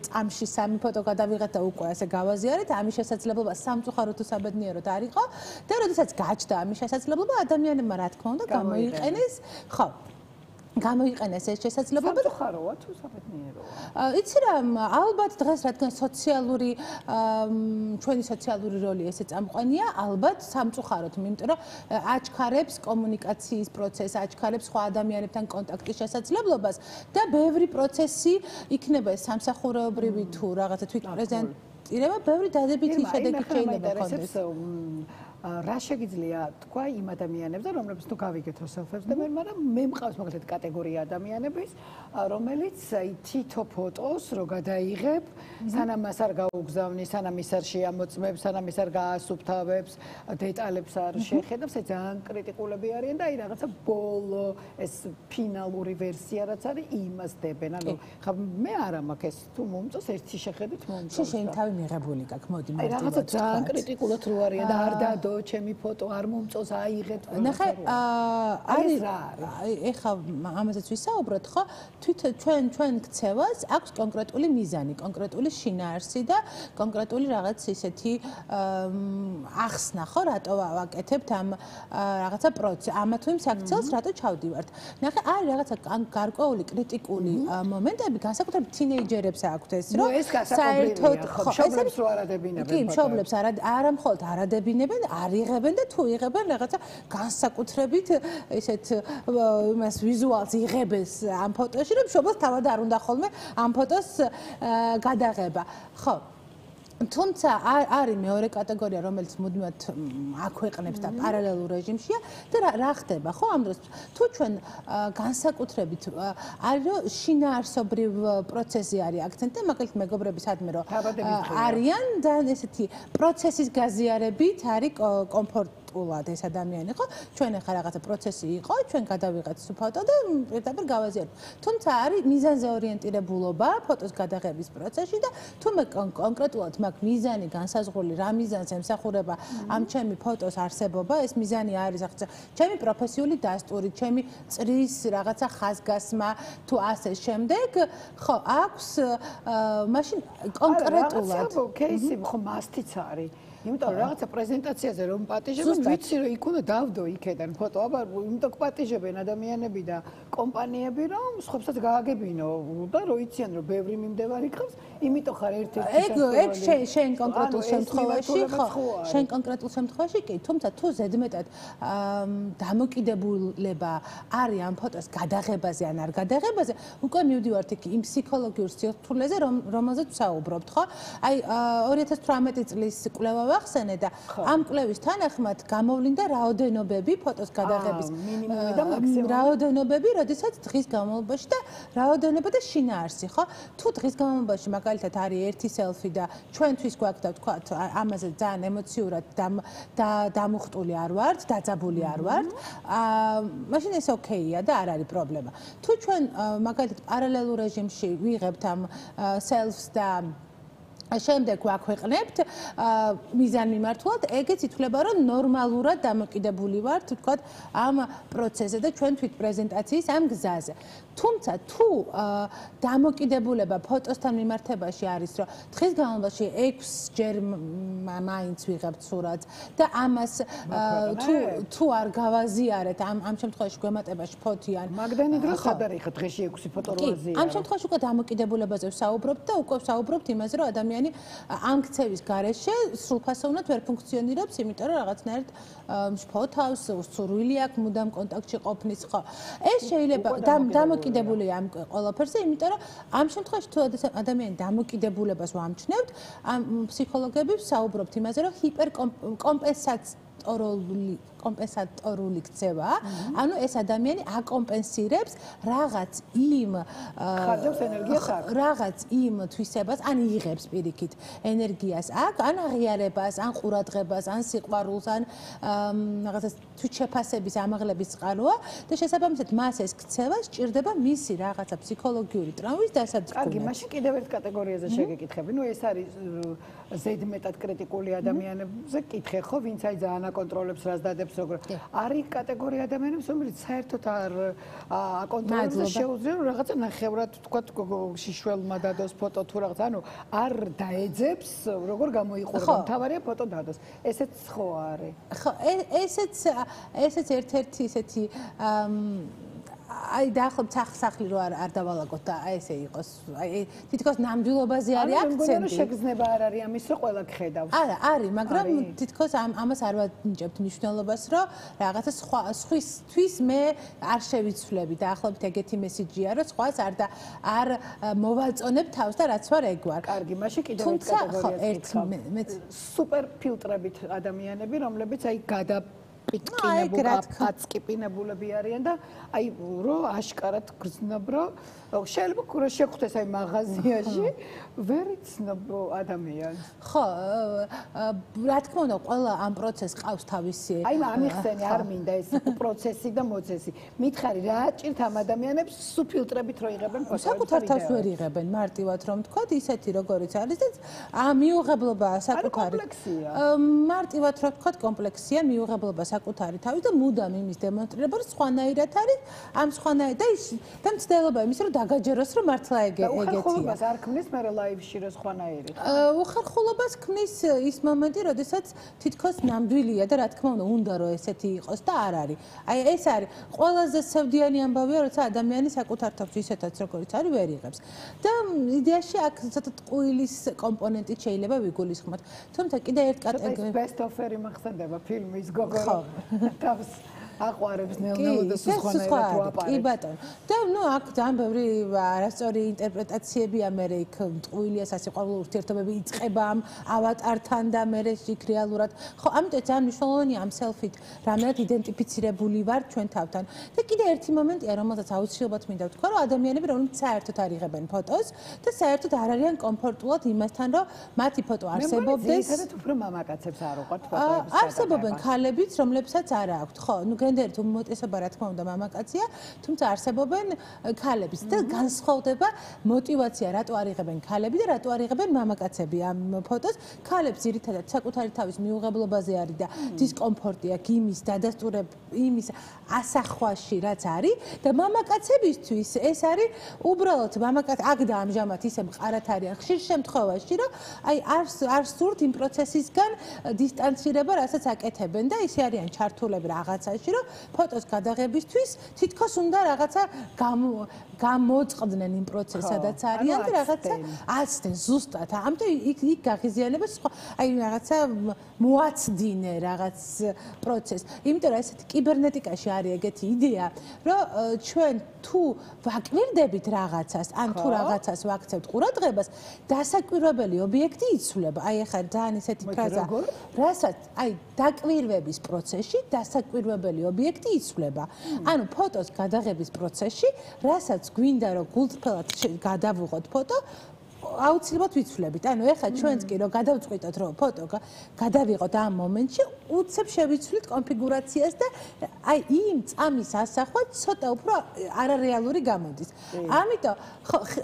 წამში 3 ფოტო გადავიღეთ და უკვე ასე გავაზიარეთ, ამის შესაძლებლობა სამწუხაროდ თუ საბედნიეროდ არ იყო და როდესაც გაჩნდა ამის შესაძლებლობა ადამიანებმა რა თქმა უნდა გამოიყენეს, ხო. გამოიყენეს ეს შესაძლებლობა. სამწუხაროა თუ საბედნიეროა? იცი რა, ალბათ დღეს რადგან ჩვენი სოციალური როლი ესე წამყვანია, ალბათ სამწუხაროდ, იმიტომ რომ აჩქარებს კომუნიკაციის პროცესს, აჩქარებს სხვა ადამიანებთან კონტაქტის შესაძლებლობას და ბევრი პროცესი იქნება ეს სამსახურეობრივი თუ რაღაცა თვითპრეზენტირება, ბევრი დადებითი შედეგი შეიძლება ქონდეს. რა შეგიძლია თქვა იმ ადამიანებზე, რომლებიც თუ გავიგეთ self-ებს და მაგრამ მე მყავს მაგალითად კატეგორია ადამიანების, რომელიც თითო ფოტოს რო გადაიღებ, სანამ მას არ გაუგზავნის, სანამ ის არ შეამოწმებს, სანამ ის არ გაასუფთავებს, დეტალებს არ შეხედავს, ეს ძალიან კრიტიკულები არიან და აი რაღაცა ბოლო ეს ფინალური ვერსია რაც არის, იმას დებენ. ანუ ხა მე არა მაქვს ეს თუ მომწონს ერთი შეხედვით მომწონს. შენ თავი მიღებული გაქვს, მოდი აი რაღაცა ძალიან კრიტიკულად რო არიან და არ დადო ჩემი ფოტო არ მომწონს აიღეთ. ნახე, არის ეხა ამაზეც ვისაუბროთ, ხო? ჩვენ ქცევას აქვს კონკრეტული მიზანი, კონკრეტული შინაარსი და კონკრეტული რაღაც ისეთი ახსნა, ხო, რატო ვაკეთებთ ამ რაღაცა პროცესს, ამა თუ იმ საქციელს რატო ჩავდივართ. ნახე, არის რაღაცა გარკვეული კრიტიკული მომენტები, განსაკუთრებით თინეიჯერებს აქვთ ეს, რომ საერთოდ მშობლებს რო არადებინებენ. კი, მშობლებს არა მხოლოდ არადებინებენ, არიღებენ და თუ იღებენ რაღაცა განსაკუთრებით ესეთ იმას ვიზუალს იღებენ ამ ფოტოში, რომ მშობელს თავად არ უნდა ხოლმე ამ ფოტოს გადაღება. ხო. თუმცა არის მეორე კატეგორია, რომელიც მუდმივად აქვეყნებს და პარალელურ რეჟიმშია და რა ხდება, ხო, ამ დროს თუ ჩვენ განსაკუთრებით არის რომ შინაარსობრივ პროცესზე არის აქცენტი და მაგალითად მეგობრები სადმე რომ არიან და ესეთი პროცესის გაზიარებით არის კომფორტულად ეს ადამიანი, ხო? ჩვენ ახლა რაღაცა პროცესი იყო, ჩვენ გადავიღეთ ფოტო და პირდაპირ გავაზიარეთ. თუმცა არის მიზანზე ორიენტირებულობა ფოტოს გადაღების პროცესში და თუ მე კონკრეტულად მაქვს მიზანი განსაზღვრული, რა მიზანს ემსახურება ამ ჩემი ფოტოს არსებობა, ეს მიზანი არის ახლა ჩემი პროფესიული დასტური, ჩემი წრის რაღაცა ხაზგასმა თუ ასე შემდეგ, ხო, აქვს მაშინ კონკრეტულად რაღაცა кейსი ხო მასტიც არის. იმიტომ რომ რაღაცა პრეზენტაციაზე რომ პატიჟებენ, ვიცი რომ იქ უნდა დავდო იქედან ფოტო, აბა იმიტომ პატიჟებენ ადამიანები და კომპანიები რომ სხვებსაც გააგებინო და რო იციან რომ ბევრი მიმდევარი ხავს, იმიტომ ხარ ერთ-ერთი ეგ შენ კონკრეტულ შემთხვევაში ხო, შენ კონკრეტულ შემთხვევაში კი, თუმცა თუ ზედმეტად დამოკიდებულება არის ამ ფოტოს გადაღებაზე ან არ გადაღებაზე, უკვე მივდივართ იმ ფსიქოლოგიურ სირთულეზე, რომელზეც ვსაუბრობთ, ხო? აი 2018 წლის კვლევა ვახსენე და ამ კვლევის თანახმად გამოვლინდა რაოდენობები ფოტოს გადაღების მინიმუმი და მაქსიმუმი. რაოდენობები, როდესაც დღის განმავლობაში და რაოდენობა და შინაარსი, ხო? თუ დღის განმავლობაში მაგალითად არის ერთი სელფი და ჩვენთვის გვაქვს და ვთქვათ, ამაზე ძალიან ემოციურად დამუხტული არ ვართ, დაძაბული არ ვართ, მაშინ ეს ოკეია და არ არის პრობლემა. თუ ჩვენ მაგალითად პარალელურ რეჟიმში ვიღებთ ამ სელფს და შემდეგ ვაქვეყნებთ მიზანმიმართულად, ეგეც ითვლება, რომ ნორმალურად დამოკიდებული ვართ, ვთქვათ, ამ პროცესზე და ჩვენ თვით პრეზენტაციის ამ გზაზე. თუმცა თუ დამოკიდებულება ფოტოსთან მიმართებაში არის, რომ დღის განმავლობაში 6 ჯერ მაინც ვიღებთ სურათს და ამას თუ არ გავაზიარეთ ამ შემთხვევაში გვემატებაში ფოთიან. მაგდენი დრო ხად არის ხა დღეში 6 ფოტო რო აზიარო. ამ შემთხვევაში უკვე დამოკიდებულებაზე ვსაუბრობთ და უკვე ვსაუბრობთ იმაზე, რომ ადამიანი ამ ქცევის გარეშე სრულფასოვნად ვერ ფუნქციონირებს, იმიტომ რომ რაღაცნაირად შფოთავს, სურვილი აქვს მუდამ კონტაქტში ყოფნის, ხო. ეს შეიძლება დამოკიდებულია ამ ყველაფერზე, იმიტომ რომ ამ შემთხვევაში თუ ადამიანი დამოკიდებულებას ვამჩნევთ, ამ ფსიქოლოგები ვსაუბრობთ იმაზე, რომ კომპენსატორული ქცევა, ანუ ეს ადამიანი აკომპენსირებს რაღაც იმ ხარჯებს ენერგიას აქ, რაღაც იმ თვისებას, ან იღებს პირიქით ენერგიას აქ, ან აღიარებას, ან ყურადღებას, ან სიყვარულს, ან რაღაცას თვითშეფასების ამაღლების წყაროა და შესაბამისად მას ეს ქცევა სჭირდება მისი რაღაცა ფსიქოლოგიური ტრავმის დასაწყისად. კარგი, მაშინ კიდევ ერთ კატეგორიაზე შეგეკითხები. ნუ ეს არის ზედმეტად კრიტიკული ადამიანებზე კითხე ხო, ვინც აი ძალიან აკონტროლებს რას დადებს როგორ. არის კატეგორია ადამიანებს, რომელიც საერთოდ არ აკონტროლებს და შეუძლია რომ რაღაცა ნახევრად თქვა შიშველმა დადოს ფოტო თუ რაღაც, ანუ არ დაეძებს როგორ გამოიყურება. მთავარია ფოტო დადოს. ესეც ხო არის. ხო, ესეც ერთ-ერთი ისეთი აი დაახლოებით სახსახლი რო არ დავალაგოთ და ესე იყოს. აი თითქოს ნამდვილობაზე არის აქცენტი. ანუ შეგრძნება არ არის ამის რომ ყველა გხედავს. არა, არის, მაგრამ თითქოს ამას არ ვანიჭებთ მნიშვნელობას, რომ რაღაცა სხვისთვის მე არ შევიცვლები. დაახლოებით ეგეთი მესიჯია, რომ სხვას არ მოვაწონებ თავს და რაც ვარ ეგ ვარ. კარგი, მაშინ კიდევ ერთ კატეგორიას სუპერ ფილტრებით ადამიანები, რომლებიც აი პატკიპინებულები არიან და აი რო აშკარად გრძნობ რომ შეიძლება შეხვდეს აი მაღაზიაში ვერ იცნობ ადამიანს. ხო, რა თქმა უნდა, ყველა ამ პროცესს ყავს თავისი. აი ამიხსენი არ მინდა ეს პროცესი და მოცესი. მითხარი რა ჭირთ ამ ადამიანებს სუფილტრებით რო იღებენ ფოტოებს. საკუთარ თავს ვერ იღებენ მარტივად რომ თქვათ ისეთი როგორიც არის და მიუღებლობა საკუთარი. მარტივად რომ თქვათ კომპლექსია, მიუღებლობა საკუთარი თავის და მუდამ იმის დემონსტრირება რომ სხვანაირად არის, ამ სხვანაირად და მცდელობა იმის რომ დაგაჯეროს რომ მართლა ეგეთია. უხერხულობას არ ქმნის მე ლაივში რომ სხვანაირი. უხერხულობას ქმნის ის მომენტი, როდესაც თითქოს ნამდვილია და რა თქმა უნდა რომ ესეთი იყოს და არ არის. აი ეს არის ყველაზე სევდიანი ამბავია, როცა ადამიანი საკუთარ თავს ისეთაც როგორიც არის ვერ იღებს. და იდეაში აქ ცოტა ტყუილის კომპონენტი შეიძლება ვიგულისხმოთ. თუმცა კიდე ერთ კატეგორია best offer-ი მახსენდება ფილმის გოგო თავს აყვარებს ნელ-ნელა და სხვანაირად ვაპარებ. კი ბატონო. და ნუ აქ ძალიან ბევრი არასწორი ინტერპრეტაციებია, მე იქ ტყუილია სასიყვარულო ურთიერთობები იწყება ამ ავატართან და მე იქ რეალურად. ხო, ამიტომ ძალიან მნიშვნელოვანია ამ სელფით რამე იდენტიფიცირებული ვარ ჩვენ თავთან. და კიდე ერთი მომენტია, რომელსაც აუცილებლად მინდა ვთქვა, რომ ადამიანები რომლებიც საერთოდ არ იღებენ ფოტოს და საერთოდ არ არიან კომფორტულად იმასთან, რომ მათი ფოტო არსებობდეს. მე ისედაც უფრო მამაკაცებს არ უყვართ ფოტოების. არსებობენ ქალებიც, რომლებსაც არ აქვთ. ხო, ნუ დღევანდელი უმეტესობა რა თქმა უნდა მამაკაცია, თუმცა არსებობენ ქალებიც და განსხვავდება мотиваცია რატო არიღებენ ქალები და რატო არიღებენ მამაკაცები ამ ფოტოს. ქალებს ძირითადად საკუთარი თავის მიუღებლობაზე არის და დისკომფორტი აქვს იმის იმის ასახვაში რაც არის და მამაკაცებისთვის ეს არის უბრალოდ მამაკაც აქ და ამჟამად ისე მყარად არიან ხშირ შემთხვევაში რომ აი არ სურთ იმ პროცესისგან დისტანცირება რასაც აკეთებენ და ისე არიან ჩართულები რაღაცაში რომ ფოტოს გადაღებისთვის თითქოს უნდა რაღაცა გამოწყდნენ იმ პროცესადაც არიან და რაღაცა აცდნენ ზუსტად ამიტომ იქ გაღიზიანება აი რაღაცა მოაცდინე რაღაც პროცესს იმიტომ რომ ესეთი კიბერნეტიკაში არის ეგეთი იდეა რომ ჩვენ თუ ვაკვირდებით რაღაცას ან თუ რაღაცას ვაქცევთ ყურადღებას დასაკვირვებელი ობიექტი იცვლება აი ახლა ძალიან ისეთი ფრაზა რასაც აი დაკვირვების პროცესში დასაკვირვებელი ობიექტი იცვლება ანუ ფოტოს გადაღების პროცესში რასაც გვინდა რომ გულწრფელად გადავუღოთ ფოტო აუცილებლად ვიცვლებით. ანუ ეხლა ჩვენც კი რომ გადავწყვიტოთ რომ ფოტო გადავიღოთ ამ მომენტში, უცებ შევიცვლით კონფიგურაციას და აი იმ წამის ასახვა ცოტა უფრო არარეალური გამოდის. ამიტომ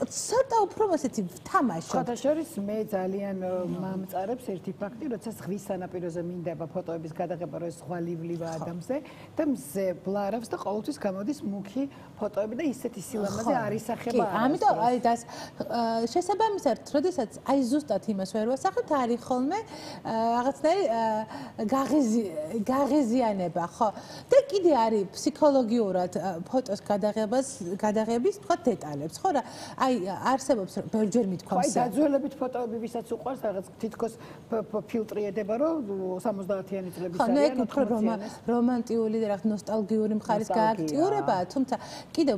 ცოტა უფრო ასეთი ვთამაშობ. ხათაშორის მე ძალიან მომწარებს ერთი ფაქტი, როცა ზღვის სანაპიროზე მინდება ფოტოების გადაღება, რომ ეს ზღვალივლივა ადამიანზე და მზე ბლარავს და ყოველთვის გამოდის მუქი ფოტოები და ისეთი სილამაზე არ ისახება. ამიტომ აი და შესაბამისად, როდესაც აი ზუსტად იმას ვერ ვასახებთ, არის ხოლმე რაღაცნაირი გაღიზიანება, ხო? და კიდე არის ფსიქოლოგიურად ფოტოს გადაღების თქვა დეტალებს, ხო რა? აი არსებობს ბევრჯერ მithქვამს. აი დაძველებით ფოტოები ვისაც უყვარს, რაღაც თითქოს ფილტრი ედება, რომ 70-იანი წლების არიან, 80-იანი. რომანტიული და რაღაც ნოსტალგიური მხარის გააქტიურებაა, თუმცა კიდევ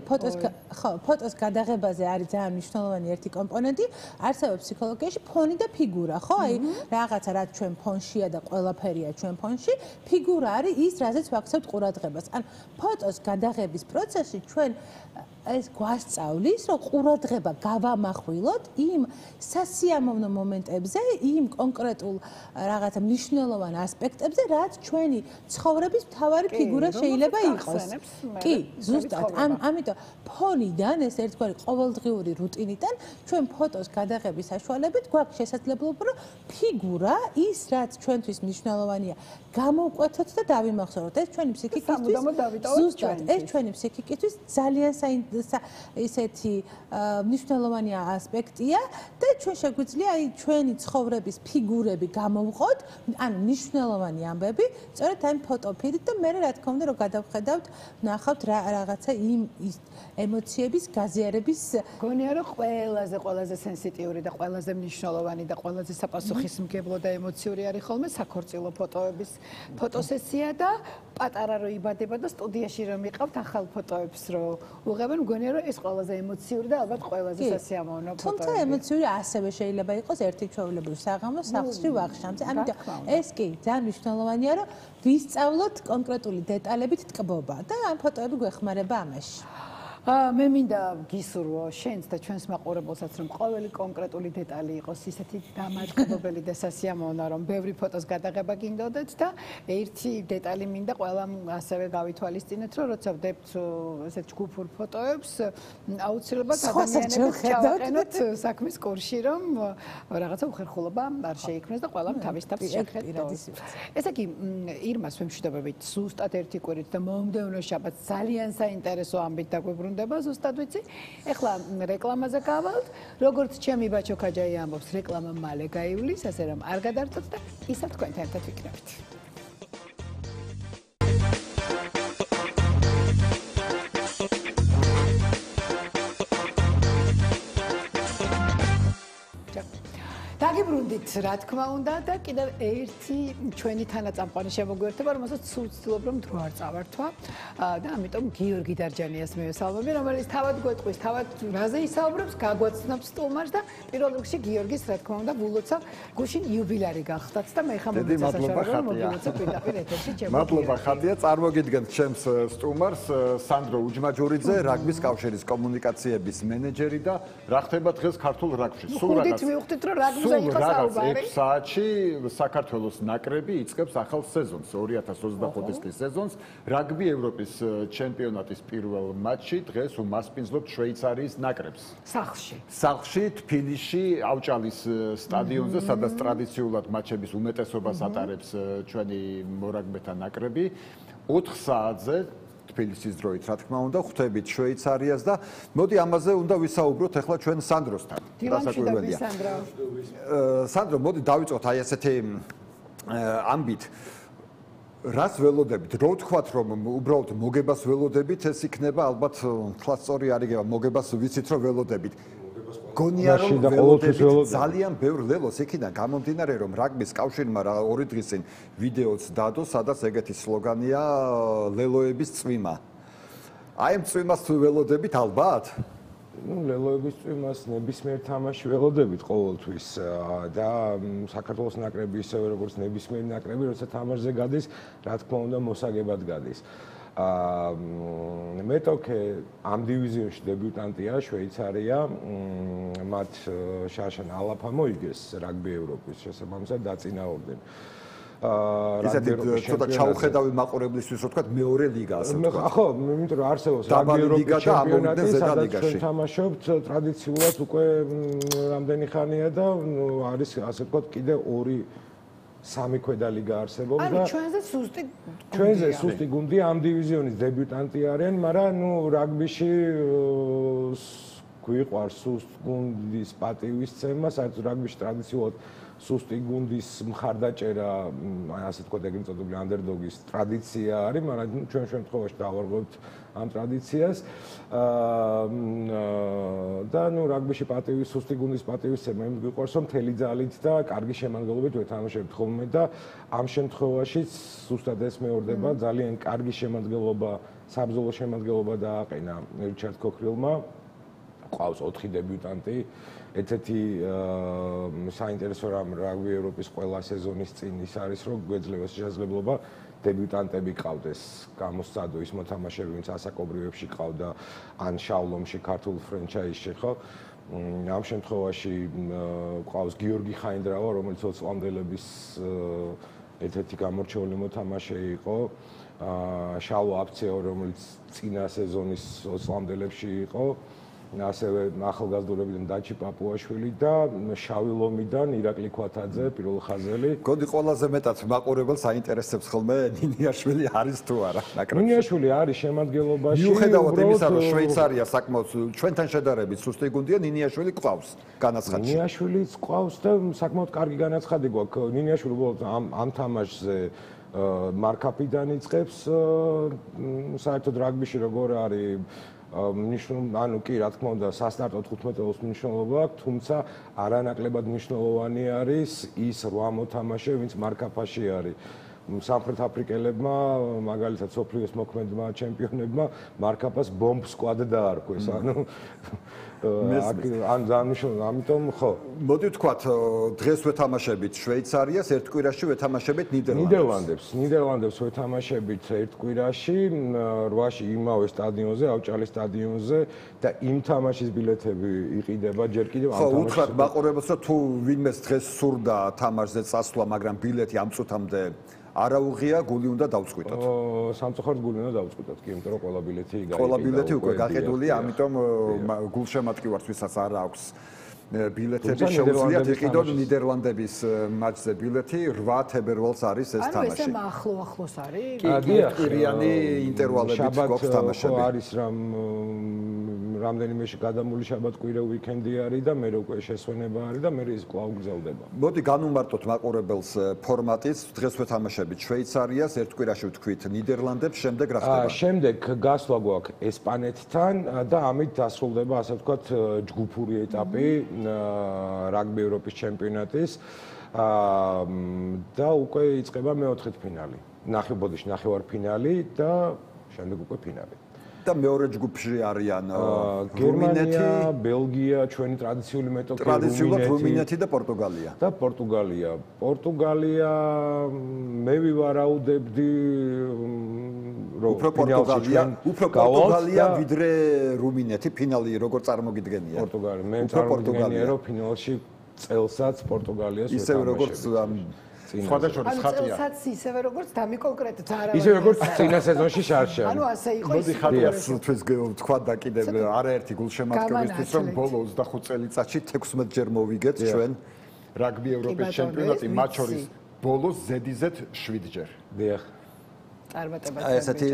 ფოტოს გადაღებაზე არის ძალიან მნიშვნელოვანი ერთი კომპონენტი, არსებობს ფსიქოლოგიაში ფონი და ფიგურა, ხო? აი რაღაცა რაც ჩვენ ფონშია და ყველაფერია ჩვენ ფონში, ფიგურა არის ის, რაზეც ვაქცევთ ყურადღებას. ან ფოტოს გადაღების პროცესში ჩვენ ეს გვასწავლის, რომ ყურადღება გავამახვილოთ იმ სასიამოვნო მომენტებზე, იმ კონკრეტულ რაღაცა მნიშვნელოვან ასპექტებზე, რაც ჩვენი ცხოვრების მთავარი ფიგურა შეიძლება იყოს. კი, ზუსტად. ამიტომ ფონიდან ეს ერთგვარი ყოველდღიური რუტინიდან ჩვენ ფოტოს გადაღების საშუალებით გვაქვს შესაძლებლობა, რომ ფიგურა ის, რაც ჩვენთვის მნიშვნელოვანია, გამოვკვეთოთ და დავიმახსოვროთ. ეს ჩვენი ფსიქიკისთვის ზუსტად, ეს ჩვენი ფსიქიკისთვის ძალიან ისეთი მნიშვნელოვანი ასპექტია და ჩვენ შეგვიძლია აი ჩვენი ცხოვრების ფიგურები გამოვყოთ, ანუ მნიშვნელოვანი ამბები, სწორედ აი ფოტოფილით და მე რა თქმა უნდა რომ გადავხედავთ, ნახავთ რაღაცა იმ ემოციების გაზიარების გონია რომ ყველაზე სენსიტიური და ყველაზე მნიშვნელოვანი და ყველაზე საპასუხისმგებლო და ემოციური არის ხოლმე საქორწილო ფოტოების ფოტოსესია და პატარა რო იბადება და სტუდიაში რომ იყავთ ახალ ფოტოებს რო უღებენ მგონია რომ ეს ყველაზე ემოციური და ალბათ ყველაზე სასიამოვნო ფოტოები. თუმცა ემოციური ასევე შეიძლება იყოს ერთი ჩვეულებრივ საღამოს სახლში ვახშამზე. ამიტომ ეს კი ძალიან მნიშვნელოვანია რომ ვისწავლოთ კონკრეტული დეტალებით ტკბობა და ამ ფოტოები გვეხმარება ამაში. მე მინდა გისურვო შენს და ჩვენს მაყურებელსაც რომ ყოველი კონკრეტული დეტალი იყოს ისეთი დამატებობელი და სასიამოვნო რომ ბევრი ფოტოს გადაღება გინდოდეთ და ერთი დეტალი მინდა ყველამ ასევე გავითვალისწინეთ რომ როცა ვდებთ ესეთ ჯგუფურ ფოტოებს აუცილებლად ადამიანებს ჩავაყენოთ საქმის კურსში რომ რაღაცა უხერხულობა არ შეიქმნეს და ყველამ თავის თავს შეხედოს. ესე იგი ირმას ვემშვიდობებით ზუსტად ერთი კვირით და მომდევნო შაბათს ძალიან საინტერესო ამბით დაგვიბრუნდა ზუსტად ვიცი. ეხლა რეკლამაზე გავალთ. როგორც ჩემი ბაჩო ქაჯაი ამბობს, რეკლამა მალე გაივლის, ასე რომ არ გადართოთ და ისევ თქვენთან ერთად ვიქნებით. დაგიბრუნდით, რა თქმა უნდა და კიდევ ერთი ჩვენი თანაწამყვანი შემოგვიერთება, რომელსაც სულ ვცდილობ რომ დრო არ წავართვა და ამიტომ გიორგი დარჯანიას მივესალმები, რომელიც თავად გვეტყვის, თავად რაზე ისაუბრებს, გაგვაცნობს სტუმარს და პირველ რიგში გიორგის, რა თქმა უნდა, ვულოცავ გუშინ იუბილარი გახდათ და მე ხა მომეცა საშუალება მოვილოცო პირდაპირ ეთერში ჩემო. მადლობა ხატია, წარმოგიდგენთ ჩემს სტუმარს სანდრო უჯმაჯურიძე, რაგბის კავშირის კომუნიკაციების მენეჯერი და რა ხდება დღეს ქართულ რაგბში. სულ რაღაც მივხვდით რომ რაგბზე იყოს რაღაც 6 საათში საქართველოს ნაკრები იწყებს ახალ სეზონს, 2025 წლის სეზონს. რაგბი ევროპის ჩემპიონატის პირველ მატჩი დღეს უმასპინძლობთ შვეიცარიის ნაკრებს. სახლში, თბილისში, ავჭალის სტადიონზე, სადაც ტრადიციულად მატჩების უმეტესობას ატარებს ჩვენი მორაგბეთა ნაკრები. 4 საათზე თბილისის დროით, რა თქმა უნდა, ხვდებით შვეიცარიას და მოდი ამაზე უნდა ვისაუბროთ ახლა ჩვენ სანდროსთან. დასაკვირველია. სანდრო, მოდი დავიწყოთ აი ესეთი ამბით. რას ველოდებით? რო ვთქვათ, რომ უბრალოდ მოგებას ველოდებით, ეს იქნება ალბათ თვალსწორი არ იგება, მოგებას ვიცით, რომ ველოდებით. გონია რომ ველოდებით ძალიან ბევრ ლელოს იქიდან გამომდინარე, რომ რაგბის კავშირმა 2 დღის წინ ვიდეოც დადო, სადაც ეგეთი სლოგანია ლელოების წვიმა. აი ამ წვიმას თუ ველოდებით ალბათ? ლელოების წვიმას ნებისმიერ თამაში ველოდებით ყოველთვის და საქართველოს ნაკრები ისევე როგორც ნებისმიერი ნაკრები, როცა თამაშზე გადის, რა თქმა უნდა, მოსაგებად გადის. მეტოქე ამ დივიზიონში დებიუტანტია შვეიცარია, მათ შარშან ალაფა მოიგეს რაგბი ევროპის შესაბამისად დაწინაურდნენ. ისეთი ცოტა ჩაუხედავი მაყურებლისთვის რო ვთქვათ, მეორე ლიგა ასე ვთქვათ. ხო, იმიტომ რომ არსებობს რაგბი ევროპის ჩემპიონატი, სადაც ჩვენ თამაშობთ ტრადიციულად უკვე რამდენი ხანია და არის ასე ვთქვათ კიდე 2-3 ქვედა ლიგა არსებობს და ჩვენზე სუსტი გუნდი ამ დივიზიონის დებიუტანტი არიან, მაგრამ ნუ რაგბიში გვიყვარს სუსტ გუნდის პატივისცემა, საერთოდ რაგბიში ტრადიციულად სუსტი გუნდის მხარდაჭერა, ასე ვთქვათ, ეგრეთ წოდებული ანდერდოგის ტრადიცია არის, მაგრამ ჩვენ შემთხვევაში დავარღვევთ ამ ტრადიციას. და ნუ რაგბიში სუსტი გუნდის პატივისცემა იმით გვიყვარს, რომ მთელი ძალით და კარგი შემადგენლობით ვეთამაშებთ ხოლმე და ამ შემთხვევაშიც სუსტად ეს მეორდება, ძალიან კარგი შემადგენლობა, საბრძოლო შემადგენლობა დააყენა რიჩარდ ქოქრილმა. ყავს 4 დებიუტანტი. ერთ-ერთი საინტერესო რამ რაგბი ევროპის ყველა სეზონის წინ ის არის, რომ გვეძლევა შესაძლებლობა დებიუტანტები ყავდეს, გამოსცადო ის მოთამაშეები, ვინც ასაკობრივებში ყავდა ან შავლომში, ქართულ ფრენჩაიზში, ხო? ამ შემთხვევაში ყავს გიორგი ხაინდრავა, რომელიც 20 წლამდელების ერთ-ერთი გამორჩეული მოთამაშე იყო. შალვა აფცეო, რომელიც წინა სეზონის 20 წლამდელებში იყო. ასევე ახალგაზრდობიდან დაჩი პაპუაშვილი და შავი ლომიდან ირაკლი ქვათაძე, პირველ ხაზელი. გონდი ყველაზე მეტად მაყურებელს აინტერესებს ხოლმე ნინიაშვილი არის თუ არა ნაკრებში. ნინიაშვილი არის შემადგენლობაში. მიუხედავად იმისა, რომ შვეიცარია საკმაოდ ჩვენთან შედარებით სუსტი გუნდია, ნინიაშვილი ყავს განაცხადში. ნინიაშვილიც ყავს და საკმაოდ კარგი განაცხადი გვაქვს. ნინიაშვილი უბრალოდ ამ თამაშზე მარკაპიდან იწყებს საერთოდ რაგბიში როგორ არის ანუ კი რა თქმა უნდა სასტარტო 15-ოს მნიშვნელობა აქვს, თუმცა არანაკლებად მნიშვნელოვანი არის ის 8 მოთამაშე, ვინც მარკაფაში არის. სამხრეთ აფრიკელებმა, მაგალითად სოფლიოს მოქმედმა ჩემპიონებმა მარკაფას ბომბ სკვად დაარქვეს. ანუ ამიტომ ხო. მოდი ვთქვათ, დღეს ვეთამაშებით შვეიცარიას, ერთ კვირაში ვეთამაშებით ნიდერლანდებს. ნიდერლანდებს ვეთამაშებით ერთ კვირაში, 8-ში იმავე სტადიონზე, ავჭალის სტადიონზე და იმ თამაშის ბილეთები იყიდება ჯერ კიდევ ამ თამაშს. ხო, უთხრათ მაყურებელს, რომ თუ ვინმეს დღეს სურდა თამაშზე წასვლა, მაგრამ ბილეთი ამ წუთამდე არა უღია, გული უნდა დავწყვიტოთ. სამწუხაროდ გული უნდა დავწყვიტოთ, კი, იმიტომ რომ ყველა ბილეთი გაიყიდა. ყველა ბილეთი უკვე გაყიდულია, ამიტომ გულშემატკივარს ვისაც არ აქვს ბილეთები შეუძლიათ იყიდონ ნიდერლანდების მატჩზე ბილეთი 8 თებერვალს არის ეს თამაში. ანუ ეს ახლოს არის? კვირიანი ინტერვალებით გვაქვს თამაშები. არის რამდენიმეში გადამული შაბათ-კვირა უიკენდი არის და მე უკვე შესვენება არის და მე ის კვლავ გრძელდება. მოდი განვმარტოთ მაყურებელს ფორმატიც. დღეს ვეთამაშებით შვეიცარიას, ერთ კვირაში ვთქვით ნიდერლანდებს, შემდეგ რა ხდება? შემდეგ გასვლა გვაქვს ესპანეთთან და ამით დასრულდება, ასე ვთქვათ, ჯგუფური ეტაპი რაგბი ევროპის ჩემპიონატის და უკვე იწყება მეოთხედფინალი. ნახევარფინალი და შემდეგ უკვე ფინალი. და მეორე ჯგუფში არიან გერმანია, ბელგია, ჩვენი ტრადიციული მეტოქე რუმინეთი და პორტუგალია. და პორტუგალია მე ვივარაუდებდი რომ პორტუგალია ვიდრე რუმინეთი ფინალი როგორ წარმოგიდგენია? პორტუგალია მე წარმოგიდგენია რომ ფინალში წელსაც პორტუგალიას ისევ როგორც სხვადასხვა ხატია. წელსაც ისევე როგორც დამი კონკრეტად არა. ისე როგორც წინა სეზონში შარშა. ანუ ასე იყო მოდი ხატიას თვის თქვა და კიდევ არაერთი გულშემატკივრისთვის რომ ბოლო 25 წელიწადში 16 ჯერ მოვიგეთ ჩვენ რაგბი ევროპის ჩემპიონატი მათ შორის ბოლოს ზედიზედ 7 ჯერ. დიახ. წარმატებაც ესეთი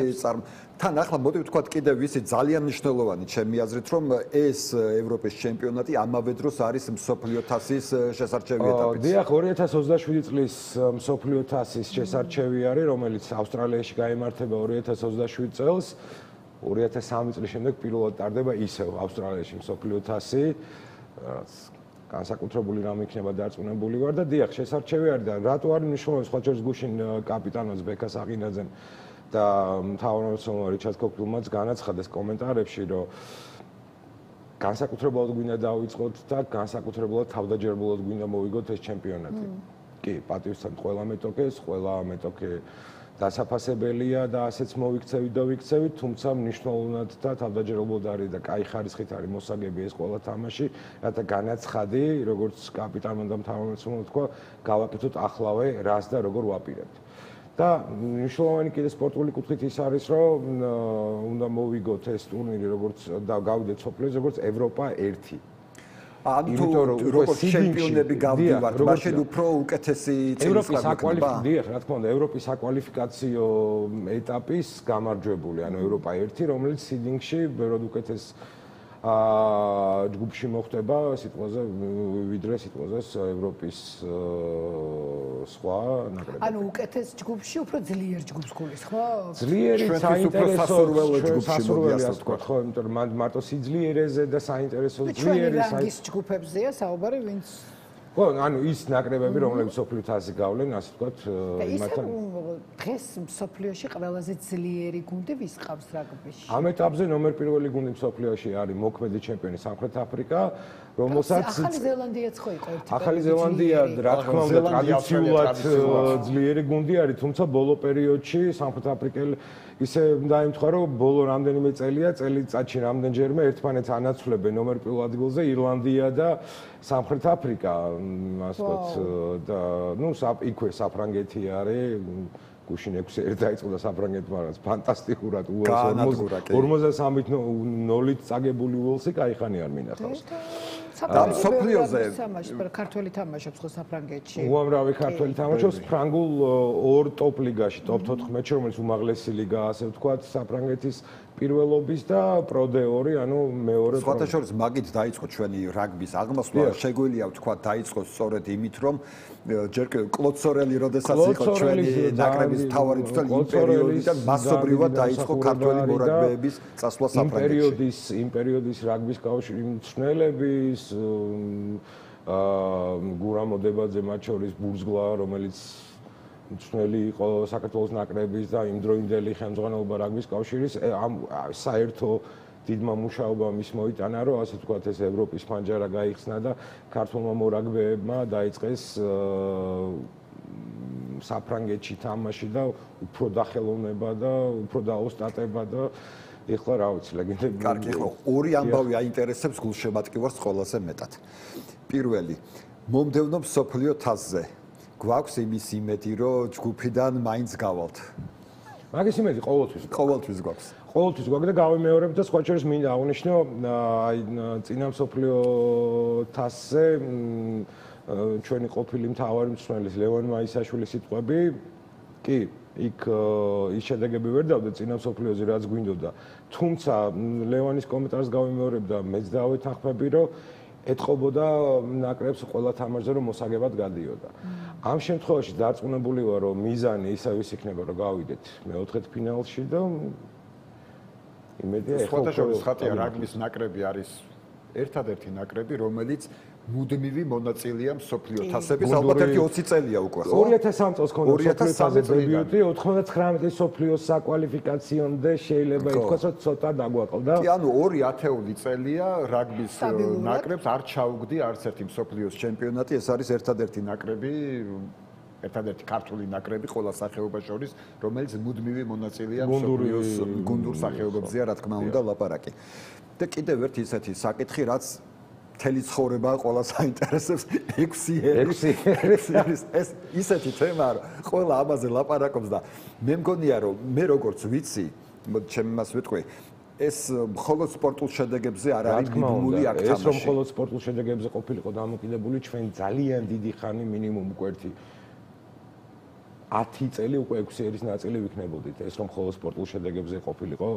თან ახლა მოდი ვთქვათ კიდევ ვისი ძალიან მნიშვნელოვანი ჩემი აზრით რომ ეს ევროპის ჩემპიონატი ამავე დროს არის მსოფლიო თასის შესარჩევი ეტაპიც. დიახ 2027 წლის მსოფლიო თასის შესარჩევი არის რომელიც ავსტრალიაში გაიმართება 2027 წელს 2003 წლის შემდეგ პირველად ტარდება ისევ ავსტრალიაში მსოფლიო თასი განსაკუთრებული რამ იქნება დარწმუნებული ვარ და დიახ შესარჩევი არის და რატო არის მნიშვნელოვანი სხვა ჩერს გუშინ კაპიტანოს ბეკას აღინაძემ და მთავრობელმა რიჩარდ კოკლუმაც განაცხადეს კომენტარებში რომ განსაკუთრებულად გვინდა დავიწყოთ და განსაკუთრებულად თავდაჯერებულად გვინდა მოვიგოთ ეს ჩემპიონატი. კი, პატივისცემთ ყველა მეტოქეს, ყველა მეტოქე დასაფასებელია და ასეც მოვიქცევით და ვიქცევით, თუმცა მნიშვნელოვნად და თავდაჯერებულად არის და კაი ხარისხით არის მოსაგები ეს ყველა თამაში, რათა განაცხადი, როგორც კაპიტანმა და მთავრობელმა თქვა, გავაკეთოთ ახლავე რას და როგორ ვაპირებთ. და მნიშვნელოვანი კიდე სპორტული კუთხით ის არის, რომ უნდა მოვიგოთ ეს ტურნირი, როგორც და გავიდეთ სოფლიოზე, როგორც ევროპა 1. ანუ როგორც ჩემპიონები გავდივართ, მაშინ უფრო უკეთესი წინასწარი დიახ, რა თქმა უნდა, ევროპის საკვალიფიკაციო ეტაპის გამარჯვებული, ანუ ევროპა 1, რომელიც სიდინგში ბევრად უკეთეს ჯგუფში მოხდება სიტყვაზე ვიდრე სიტყვაზე ევროპის სხვა ნაკრებები. ანუ უკეთეს ჯგუფში უფრო ძლიერ ჯგუფს გულისხმობ? ძლიერი საინტერესო სასურველი ასე ვთქვათ, ხო, იმიტომ რომ მარტო სიძლიერეზე და საინტერესო ძლიერი რანგის ჯგუფებზეა საუბარი, ვინც ხო, ანუ ის ნაკრებები, რომლებიც სოფლიო თასზე გავლენ, ასე ვთქვათ, იმათთან დღეს სოფლიოში ყველაზე ძლიერი გუნდი ვის ყავს რაგბიში? ამ ეტაპზე ნომერ პირველი გუნდი სოფლიოში არის მოქმედი ჩემპიონი სამხრეთ აფრიკა, რომელსაც ახალი ზელანდიაც ხო იყო ერთი. ახალი ზელანდია, რა თქმა უნდა, ტრადიციულად ძლიერი გუნდი არის, თუმცა ბოლო პერიოდში სამხრეთ აფრიკელი ისე დაემთხვა, რომ ბოლო რამდენიმე წელია, წელიწადში რამდენჯერმე ერთმანეთს ანაცვლებენ ნომერ პირველ ადგილზე ირლანდია და სამხრეთ აფრიკა, ასე ვთქვათ, და ნუ იქვე საფრანგეთი არის გუშინ 6-1 დაიწყო და საფრანგეთმა რაც ფანტასტიკურად უელს 43-0-ით წაგებული უელსი кайხანი არ მინახავს. და სოფლიოზე ქართველი თამაშობს ხო საფრანგეთში? უამრავი ქართველი თამაშობს ფრანგულ ორ ტოპ ლიგაში, ტოპ 14-ში, რომელიც უმაღლესი ლიგაა, ასე ვთქვათ, საფრანგეთის პირველობის და Pro D2, ანუ მეორე. სხვათა შორის მაგით დაიწყო ჩვენი რაგბის აღმასვლა, შეგვიძლია ვთქვათ, დაიწყო სწორედ იმით, რომ ჯერ კლოდ სორელი, როდესაც იყო ჩვენი ნაკრების მთავარი მწვრთნელი იმ პერიოდიდან მასობრივად დაიწყო ქართველი მორაგბეების წასვლა საფრანგეთში. იმ პერიოდის რაგბის კავშირის მწვრთნელების გურამ მოდებაძე მათ შორის ბურზგლა, რომელიც მწვრთნელი იყო საქართველოს ნაკრების და იმდროინდელი ხელმძღვანელობა რაგბის კავშირის ამ საერთო დიდმა მუშაობამ ის მოიტანა, რომ ასე ვთქვათ, ეს ევროპის ფანჯარა გაიხსნა და ქართველმა მორაგბეებმა დაიწყეს საფრანგეთში თამაში და უფრო დახელოვნება და უფრო დაოსტატება და ეხლა რა ვიცი, ლეგენდები. კარგი, ხო, ორი ამბავი აინტერესებს გულშემატკივარს ყველაზე მეტად. პირველი, მომდევნო მსოფლიო თასზე გვაქვს იმის იმედი, რომ ჯგუფიდან მაინც გავალთ. მაგის იმედი ყოველთვის გვაქვს. ყოველთვის გვაქვს და გავიმეორებ და სხვა შორის მინდა აღვნიშნო, აი წინა მსოფლიო თასზე ჩვენი ყოფილი მთავარი მწვრთნელის ლევან მაისაშვილის სიტყვები, კი, იქ ის შედეგები ვერ დავდა წინა მსოფლიოზე რაც გვინდოდა. თუმცა ლევანის კომენტარს გავიმეორებ და მეც დავეთანხმები, რომ ეთყობოდა ნაკრებს ყველა თამაშზე რომ მოსაგებად გადიოდა. ამ შემთხვევაში დარწმუნებული ვარ რომ მიზანი ისევ ის იქნება რომ გავიდეთ მეოთხედ ფინალში და იმედია ეხლა შორის ხატია რაგბის ნაკრები არის ერთადერთი ნაკრები რომელიც მუდმივი მონაწილეა მსოფლიო თასების ალბათ ერთი 20 წელია უკვე ხო 2003 წელს ქონდა მსოფლიო თასზე დებიუტი 99 მსოფლიო საკვალიფიკაციონდე შეიძლება ითქვას რომ ცოტა დაგვაყლდა კი ანუ 2 ათეული წელია რაგბის ნაკრებს არ ჩაუგდი არც ერთი მსოფლიოს ჩემპიონატი ეს არის ერთადერთი ნაკრები ერთადერთი ქართული ნაკრები ყველა სახეობას შორის რომელიც მუდმივი მონაწილეა მსოფლიოს გუნდურ სახეობებზეა რა თქმა უნდა ლაპარაკი და კიდევ ერთი ისეთი საკითხი რაც მთელი ცხოვრება ყველა საინტერესებს 6 ერის ეს ისეთი თემაა რომ ყველა ამაზე ლაპარაკობს და მე მგონია რომ მე როგორც ვიცი ჩემ მას ვიტყვი ეს მხოლოდ სპორტულ შედეგებზე არ არის მიბმული აქ თამაში. ეს რომ მხოლოდ სპორტულ შედეგებზე ყოფილიყო დამოკიდებული ჩვენ ძალიან დიდი ხანი მინიმუმ უკვე 10 წელი უკვე 6 ერის ნაწილი ვიქნებოდით. ეს რომ მხოლოდ სპორტულ შედეგებზე ყოფილიყო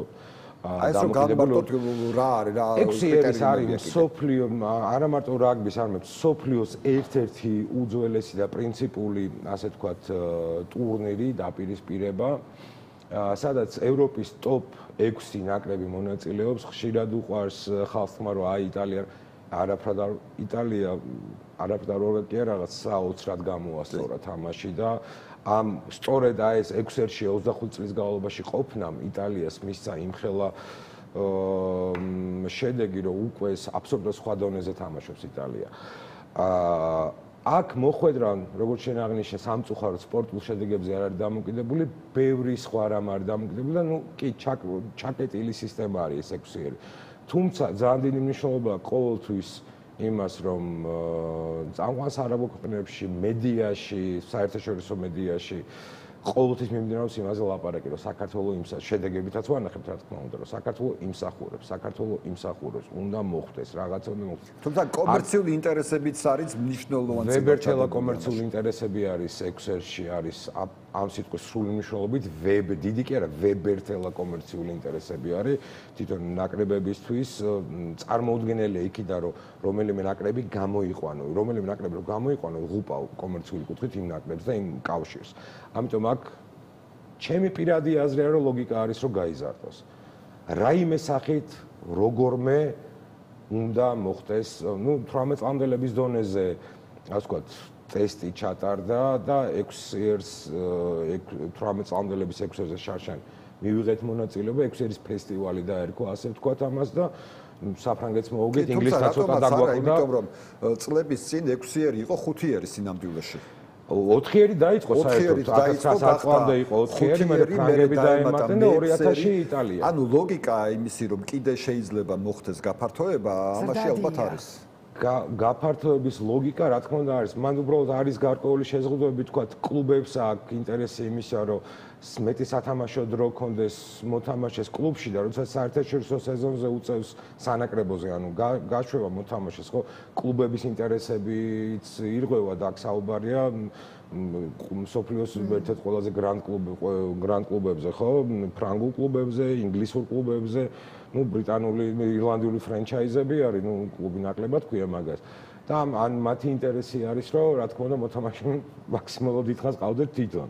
ეს რომ გამარტოთ რა არის რა 6 ერის არის სოფლიო არა მარტო რაგბის არამედ სოფლიოს ერთ-ერთი უძველესი და პრინციპული ასე ვთქვათ ტურნირი დაპირისპირება სადაც ევროპის ტოპ 6 ნაკრები მონაწილეობს ხშირად უყვარს ხალხმა რომ აი იტალია არაფრად კი რაღაც საოცრად გამოასწორა თამაში და ამ სწორედ ეს 6 ერში 25 წლის განმავლობაში ყოფნამ იტალიას მისცა იმხელა შედეგი რომ უკვე აბსოლუტურად სხვა დონეზე თამაშობს იტალია. აქ მოხვედრან როგორც შენ აღნიშნე სამწუხაროდ სპორტულ შედეგებზე არ არის დამოკიდებული, ბევრი სხვა რამ არის დამოკიდებული და ნუ კი ჩაკეტილი სისტემა არის ეს 6 ერი. თუმცა ძალიან დიდი მნიშვნელობა ყოველთვის იმას რომ წამყვან არაბულ ქვეყნებში მედიაში, საერთაშორისო მედიაში ყოველთვის მიმდინარეობს იმაზე ლაპარაკი რომ საქართველოს იმსა შედეგებითაც ვანახებთ რა თქმა უნდა რომ საქართველოს იმსახურებს უნდა მოხდეს რაღაცა უნდა მოხდეს თუმცა კომერციული ინტერესებიც არის მნიშვნელოვანი ვებერთელა კომერციული ინტერესები არის ექსერში არის ამ სიტყვის სრული მნიშვნელობით ვებ დიდი კი არა ვებერთელა კომერციული ინტერესები არის თვითონ ნაკრებებისთვის წარმოუდგენელია იქიდან რომ რომელიმე ნაკრები გამოიყვანო ღუპავ კომერციული კუთხით იმ ნაკრებს და იმ კავშირს ამიტომ ჩემი პირადი აზრია რომ ლოგიკა არის რომ გაიზარდოს. რაიმე სახით როგორმე უნდა მოხდეს, ნუ 18 წლამდელების დონეზე, ასე ვთქვათ, ტესტი ჩატარდა და 6 ერს 18 წლამდელების 6 ერზე შარშან მივიღეთ მონაწილეობა 6 ერის ფესტივალი დაერქვა, ასე ვთქვათ ამას და საფრანგეთს მოუგეთ, ინგლისსაც ცოტა დაგვაყდა, იმიტომ რომ წლების წინ 6 ერი იყო 5 ერი სინამდვილეში. 4 ერი დაიწყო საერთოდ, აქაც იყო 4 ერი, მაგრამ ფრანგები დაემატნენ და 2000-ში იტალია. ანუ ლოგიკა იმისი რომ კიდე შეიძლება მოხდეს გაფართოება, ამაში ალბათ არის. გაფართოების ლოგიკა რა თქმა უნდა არის. მან უბრალოდ არის გარკვეული შეზღუდვები, თქვა კლუბებს აქვს ინტერესი იმისა, რომ მეტი სათამაშო დრო კონდეს მოთამაშეს კლუბში და როცა საერთაშორისო სეზონზე უწევს სანაკრებოზე, ანუ გაშვება მოთამაშეს, ხო, კლუბების ინტერესებიც ირღვევა და აქ საუბარია სოფლიოს ერთ-ერთ ყველაზე გრანდ კლუბებზე, ხო, ფრანგულ კლუბებზე, ინგლისურ კლუბებზე, ну ბრიტანული, ირლანდიური ფრენჩაიზები არის, ну კლუბი ნაკლებად ქვია მაგას. და ან მათი ინტერესი არის, რომ რა თქმა უნდა მოთამაშე მაქსიმალურად დიდხანს ყავდეთ თვითონ.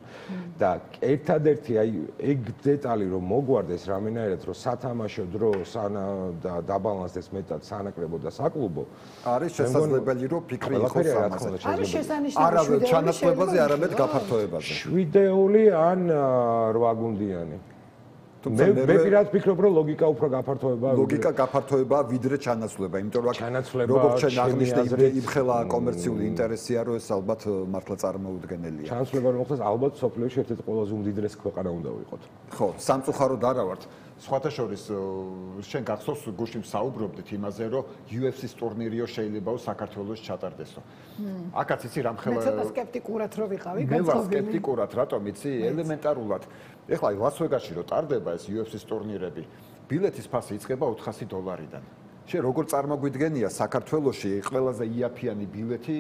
და ერთადერთი აი ეგ დეტალი რომ მოგვარდეს რამენაირად რომ სათამაშო დრო და დაბალანსდეს მეტად სანაკრებო და საკლუბო არის შესაძლებელი რომ ფიქრი იყოს ამაზე. არის შესანიშნავი არავე ჩანაცვლებაზე, არამედ გაფართოებაზე. 7-ეული ან 8 გუნდიანი. მე პირადად ვფიქრობ რომ ლოგიკა უფრო გაფართოებაა ლოგიკა გაფართოებაა ვიდრე ჩანაცვლება იმიტომ რომ როგორც ჩვენ აღნიშნე იმხელა კომერციული ინტერესია რომ ეს ალბათ მართლა წარმოუდგენელია ჩანაცვლება რომ მოხდეს ალბათ სოფლიოში ერთ-ერთი ყველაზე უმდიდრესი ქვეყანა უნდა ვიყოთ ხო სამწუხაროდ არა ვართ სხვათა შორის შენ გახსოვს გუშინ საუბრობდით იმაზე რომ UFC-ს ტურნირიო შეიძლება საქართველოს ჩატარდესო აქაც იცი რამხელა მე ცოტა სკეპტიკურად რო ვიყავი მე ვარ სკეპტიკურად რატომ იცი ელემენტარულად ეხლა ლას-ვეგასში რო ტარდება ეს UFC-ს ტურნირები, ბილეთის ფასი იწყება $400-დან. შენ როგორ წარმოგვიდგენია საქართველოში ყველაზე იაფიანი ბილეთი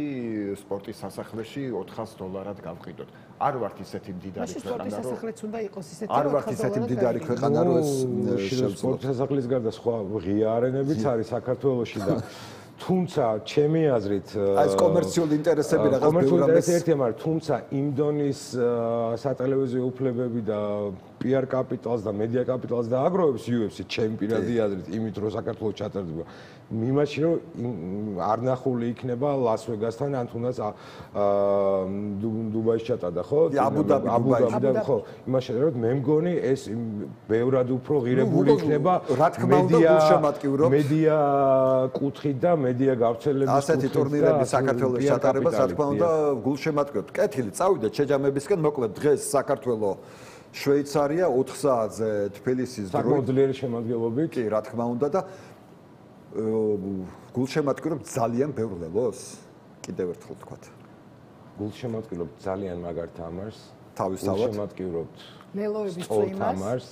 სპორტის სასახლეში $400 გავყიდოთ. არ ვართ ისეთი მდიდარი ქვეყანა, რომ სასახლეც უნდა იყოს ისეთი არ ვართ ისეთი მდიდარი ქვეყანა, რომ ეს სპორტის სასახლის გარდა სხვა ღია არენებიც არის საქართველოში და თუმცა ჩემი აზრით ეს კომერციული ინტერესები რაღაც ბევრად ერთია, მაგრამ თუმცა იმ დონის სატელევიზიო უფლებები და PR კაპიტალს და მედია კაპიტალს და აგროვებს UFC ჩემი პირადი აზრით, იმით რომ საქართველოს ჩატარდება. იმაში რომ არ ნახული იქნება ლას-ვეგასთან ან თუნდაც დუბაიში ჩატარდა, ხო? აბუ-დაბი, ხო. იმაში რომ მე მგონი ეს ბევრად უფრო ღირებული იქნება მედია კუთხით და მედია გავრცელების კუთხით. ასეთი ტურნირები საქართველოს ჩატარებას რა თქმა უნდა გულშემატკივრად. კეთილი, წავიდეთ შეჯამებისკენ, მოკლედ დღეს საქართველოს შვეიცარია 4 საათზე თბილისის დროით. საკმაოდ ძლიერი შემადგენლობით. კი, რა თქმა უნდა და გულშემატკივრობ ძალიან ბევრ ლელოს? კიდევ ერთხელ ვთქვათ. გულშემატკივრობ ძალიან მაგარ თამაშს. თავისთავად გულშემატკივრობთ ლელოების სწორ წვიმას. თამაშს,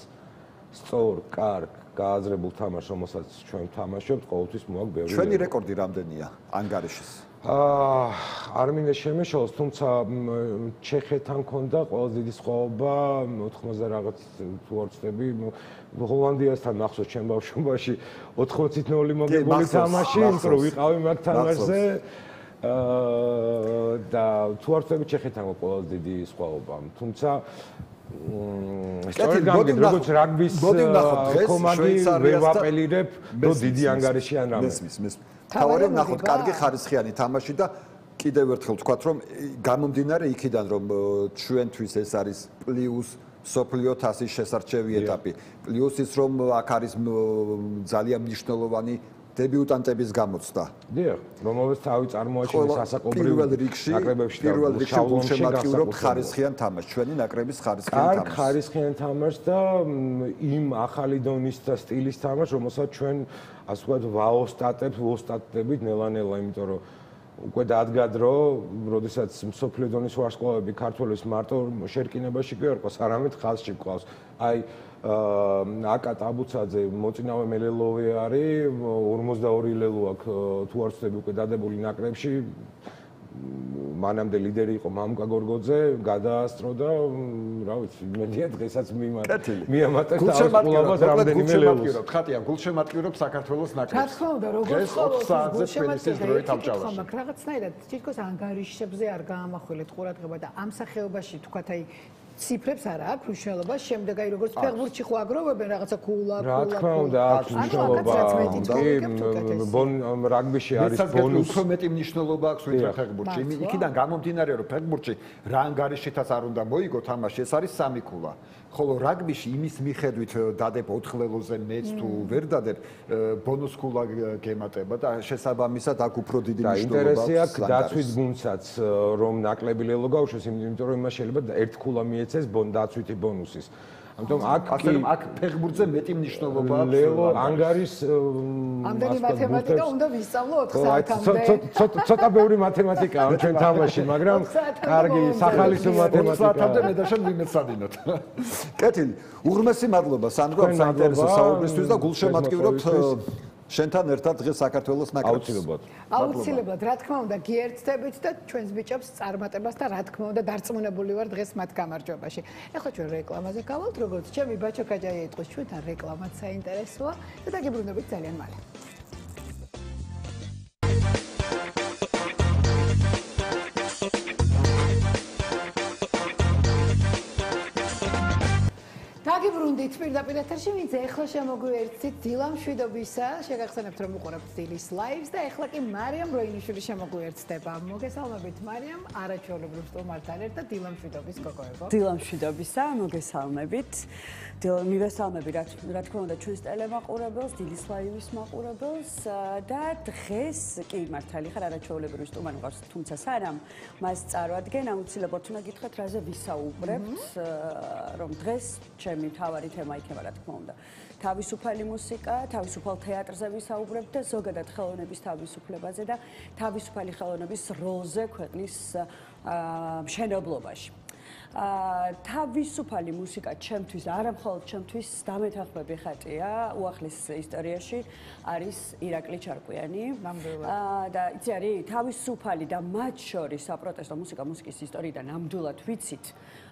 სწორ, კარგ, გააზრებულ თამაშს, რომელსაც ჩვენ ვთამაშობთ, ყოველთვის მოაქვს ბევრი. ჩვენი რეკორდი რამდენია ანგარიშის? არ მინდა შემეშალოს, თუმცა ჩეხეთთან მქონდა ყველაზე დიდი სხვაობა 80 რაღაც თუ არ ვცდები, ჰოლანდიასთან მახსოვს ჩემ ბავშვობაში 80-0 მოგებული თამაში, იმიტომ რომ ვიყავი მაგ თამაშზე. და თუ არ ვცდები ჩეხეთთან ყველაზე დიდი სხვაობა. თუმცა სწორედ გამიგეთ, როგორც რაგბის კომანდი ვერ ვაპელირებ, რომ დიდი ანგარიში ან რამე. მესმის. თავარი ნახოთ, კარგი ხარისხიანი თამაში და კიდევ ერთხელ ვთქვათ, რომ გამომდინარე იქიდან, რომ ჩვენთვის ეს არის პლუს სოფლიო თასის შესარჩევი ეტაპი, პლუს ის რომ აქ არის ძალიან მნიშვნელოვანი დებიუტანტების გამოცდა. დიახ, რომელსაც თავი წარმოაჩენს ასაკობრივ ნაკრებებში და პირველ რიგში გულშემატკივრობთ ხარისხიან თამაშს, ჩვენი ნაკრების ხარისხიან თამაშს. კარგ ხარისხიან თამაშს და იმ ახალი დონის და სტილის თამაშს, რომელსაც ჩვენ ასე ვთქვათ ვოსტატებით ნელა-ნელა, იმიტომ რომ უკვე დადგა დრო, როდესაც მსოფლიო დონის ვარსკვლავები ქართველებს მარტო შერკინებაში კი არ ყავს, არამედ ხაზში ყავს. აი აკა ტაბუცაძე მოწინავე მელელოვი არის 42 ლელო აქვს თუ არ ვცდები უკვე დადებული ნაკრებში მანამდე ლიდერი იყო მამუკა გორგოძე გადაასწრო და რა ვიცი იმედია დღესაც მიამატებს თავისუფლებას რამდენიმე ლელოს ხატია გულშემატკივრობ საქართველოს ნაკრებს რა თქმა უნდა როგორც გულშემატკივრობ რაღაცნაირად თითქოს ანგარიშებზე არ გაამახვილეთ ყურადღება და ამ სახეობაში თქვათ აი ციფრებს არა აქვს მნიშვნელობა შემდეგ აი როგორც ფეხბურთში ხო აგროვებენ რაღაცა კულა რა თქმა უნდა აქვს მნიშვნელობა ბონ რაგბიში არის ბონუს უფრო მეტი მნიშვნელობა აქვს ვიდრე ფეხბურთში იქიდან გამომდინარე რომ ფეხბურთში რა ანგარიშითაც არ უნდა მოიგო თამაში ეს არის სამი კულა ხოლო რაგბიში იმის მიხედვით დადებ 4 ლელოზე მეც თუ ვერ დადებ ბონუს კულა გემატება და შესაბამისად აქ უფრო დიდი მნიშვნელობა აქვს ინტერესი აქვს დაცვით გუნდსაც რომ ნაკლები ლელო გავუშვეს იმიტომ რომ იმას შეიძლება ერთ კულა მიეცეს დაცვითი ბონუსის ამიტომ აქ ფეხბურთზე მეტი მნიშვნელობა აქვს ლელო ანგარის ამდენი მათემატიკა უნდა ვისწავლო 4 საათამდე ცოტა ბევრი მათემატიკაა ჩვენ თამაში მაგრამ კარგი სახალისო მათემატიკაა 4 საათამდე მე და შენ ვიმეცადინოთ კეთილი უღრმესი მადლობა სანდრო საინტერესო საუბრისთვის და გულშემატკივრობთ შენთან ერთად დღეს საქართველოს ნაკრებს აუცილებლად რა თქმა უნდა გიერთდებით და ჩვენს ბიჭებს წარმატებას და რა თქმა უნდა დარწმუნებული ვარ დღეს მათ გამარჯვებაში. ეხლა ჩვენ რეკლამაზე გავალთ როგორც ჩემი ბაჩო კაჯაია იტყვის ჩვენთან რეკლამაც საინტერესოა და დაგიბრუნდებით ძალიან მალე. დაგიბრუნდით პირდაპირ ეთერში, ვინც ეხლა შემოგვიერთდით დილამშვიდობისა, შეგახსენებთ რომ უყურებთ დილის ლაივს და ეხლა კი მარიამ როინიშვილი შემოგვიერთდება. მოგესალმებით მარიამ, არაჩვეულებრივ სტუმართან ერთად დილამშვიდობის გოგოებო. დილამშვიდობისა, მოგესალმებით. მივესალმები რა თქმა უნდა ჩვენს ტელემაყურებელს, დილის ლაივის მაყურებელს და დღეს კი მართალი ხარ არაჩვეულებრივი სტუმარი ვარ, თუმცა სანამ მას წარვადგენ, აუცილებლად უნდა გითხრათ რაზე ვისაუბრებთ, რომ დღეს ჩემი მთავარი თემა იქნება რა თქმა უნდა. თავისუფალი მუსიკა, თავისუფალ თეატრზე ვისაუბრებთ და ზოგადად ხელოვნების თავისუფლებაზე და თავისუფალი ხელოვნების როლზე ქვეყნის მშენებლობაში. თავისუფალი მუსიკა ჩემთვის და არა მხოლოდ ჩემთვის დამეთანხმები ხატია უახლის ისტორიაში არის ირაკლი ჩარკვიანი და იცი არის თავისუფალი და მათ შორის საპროტესტო მუსიკის ისტორიიდან ნამდვილად ვიცით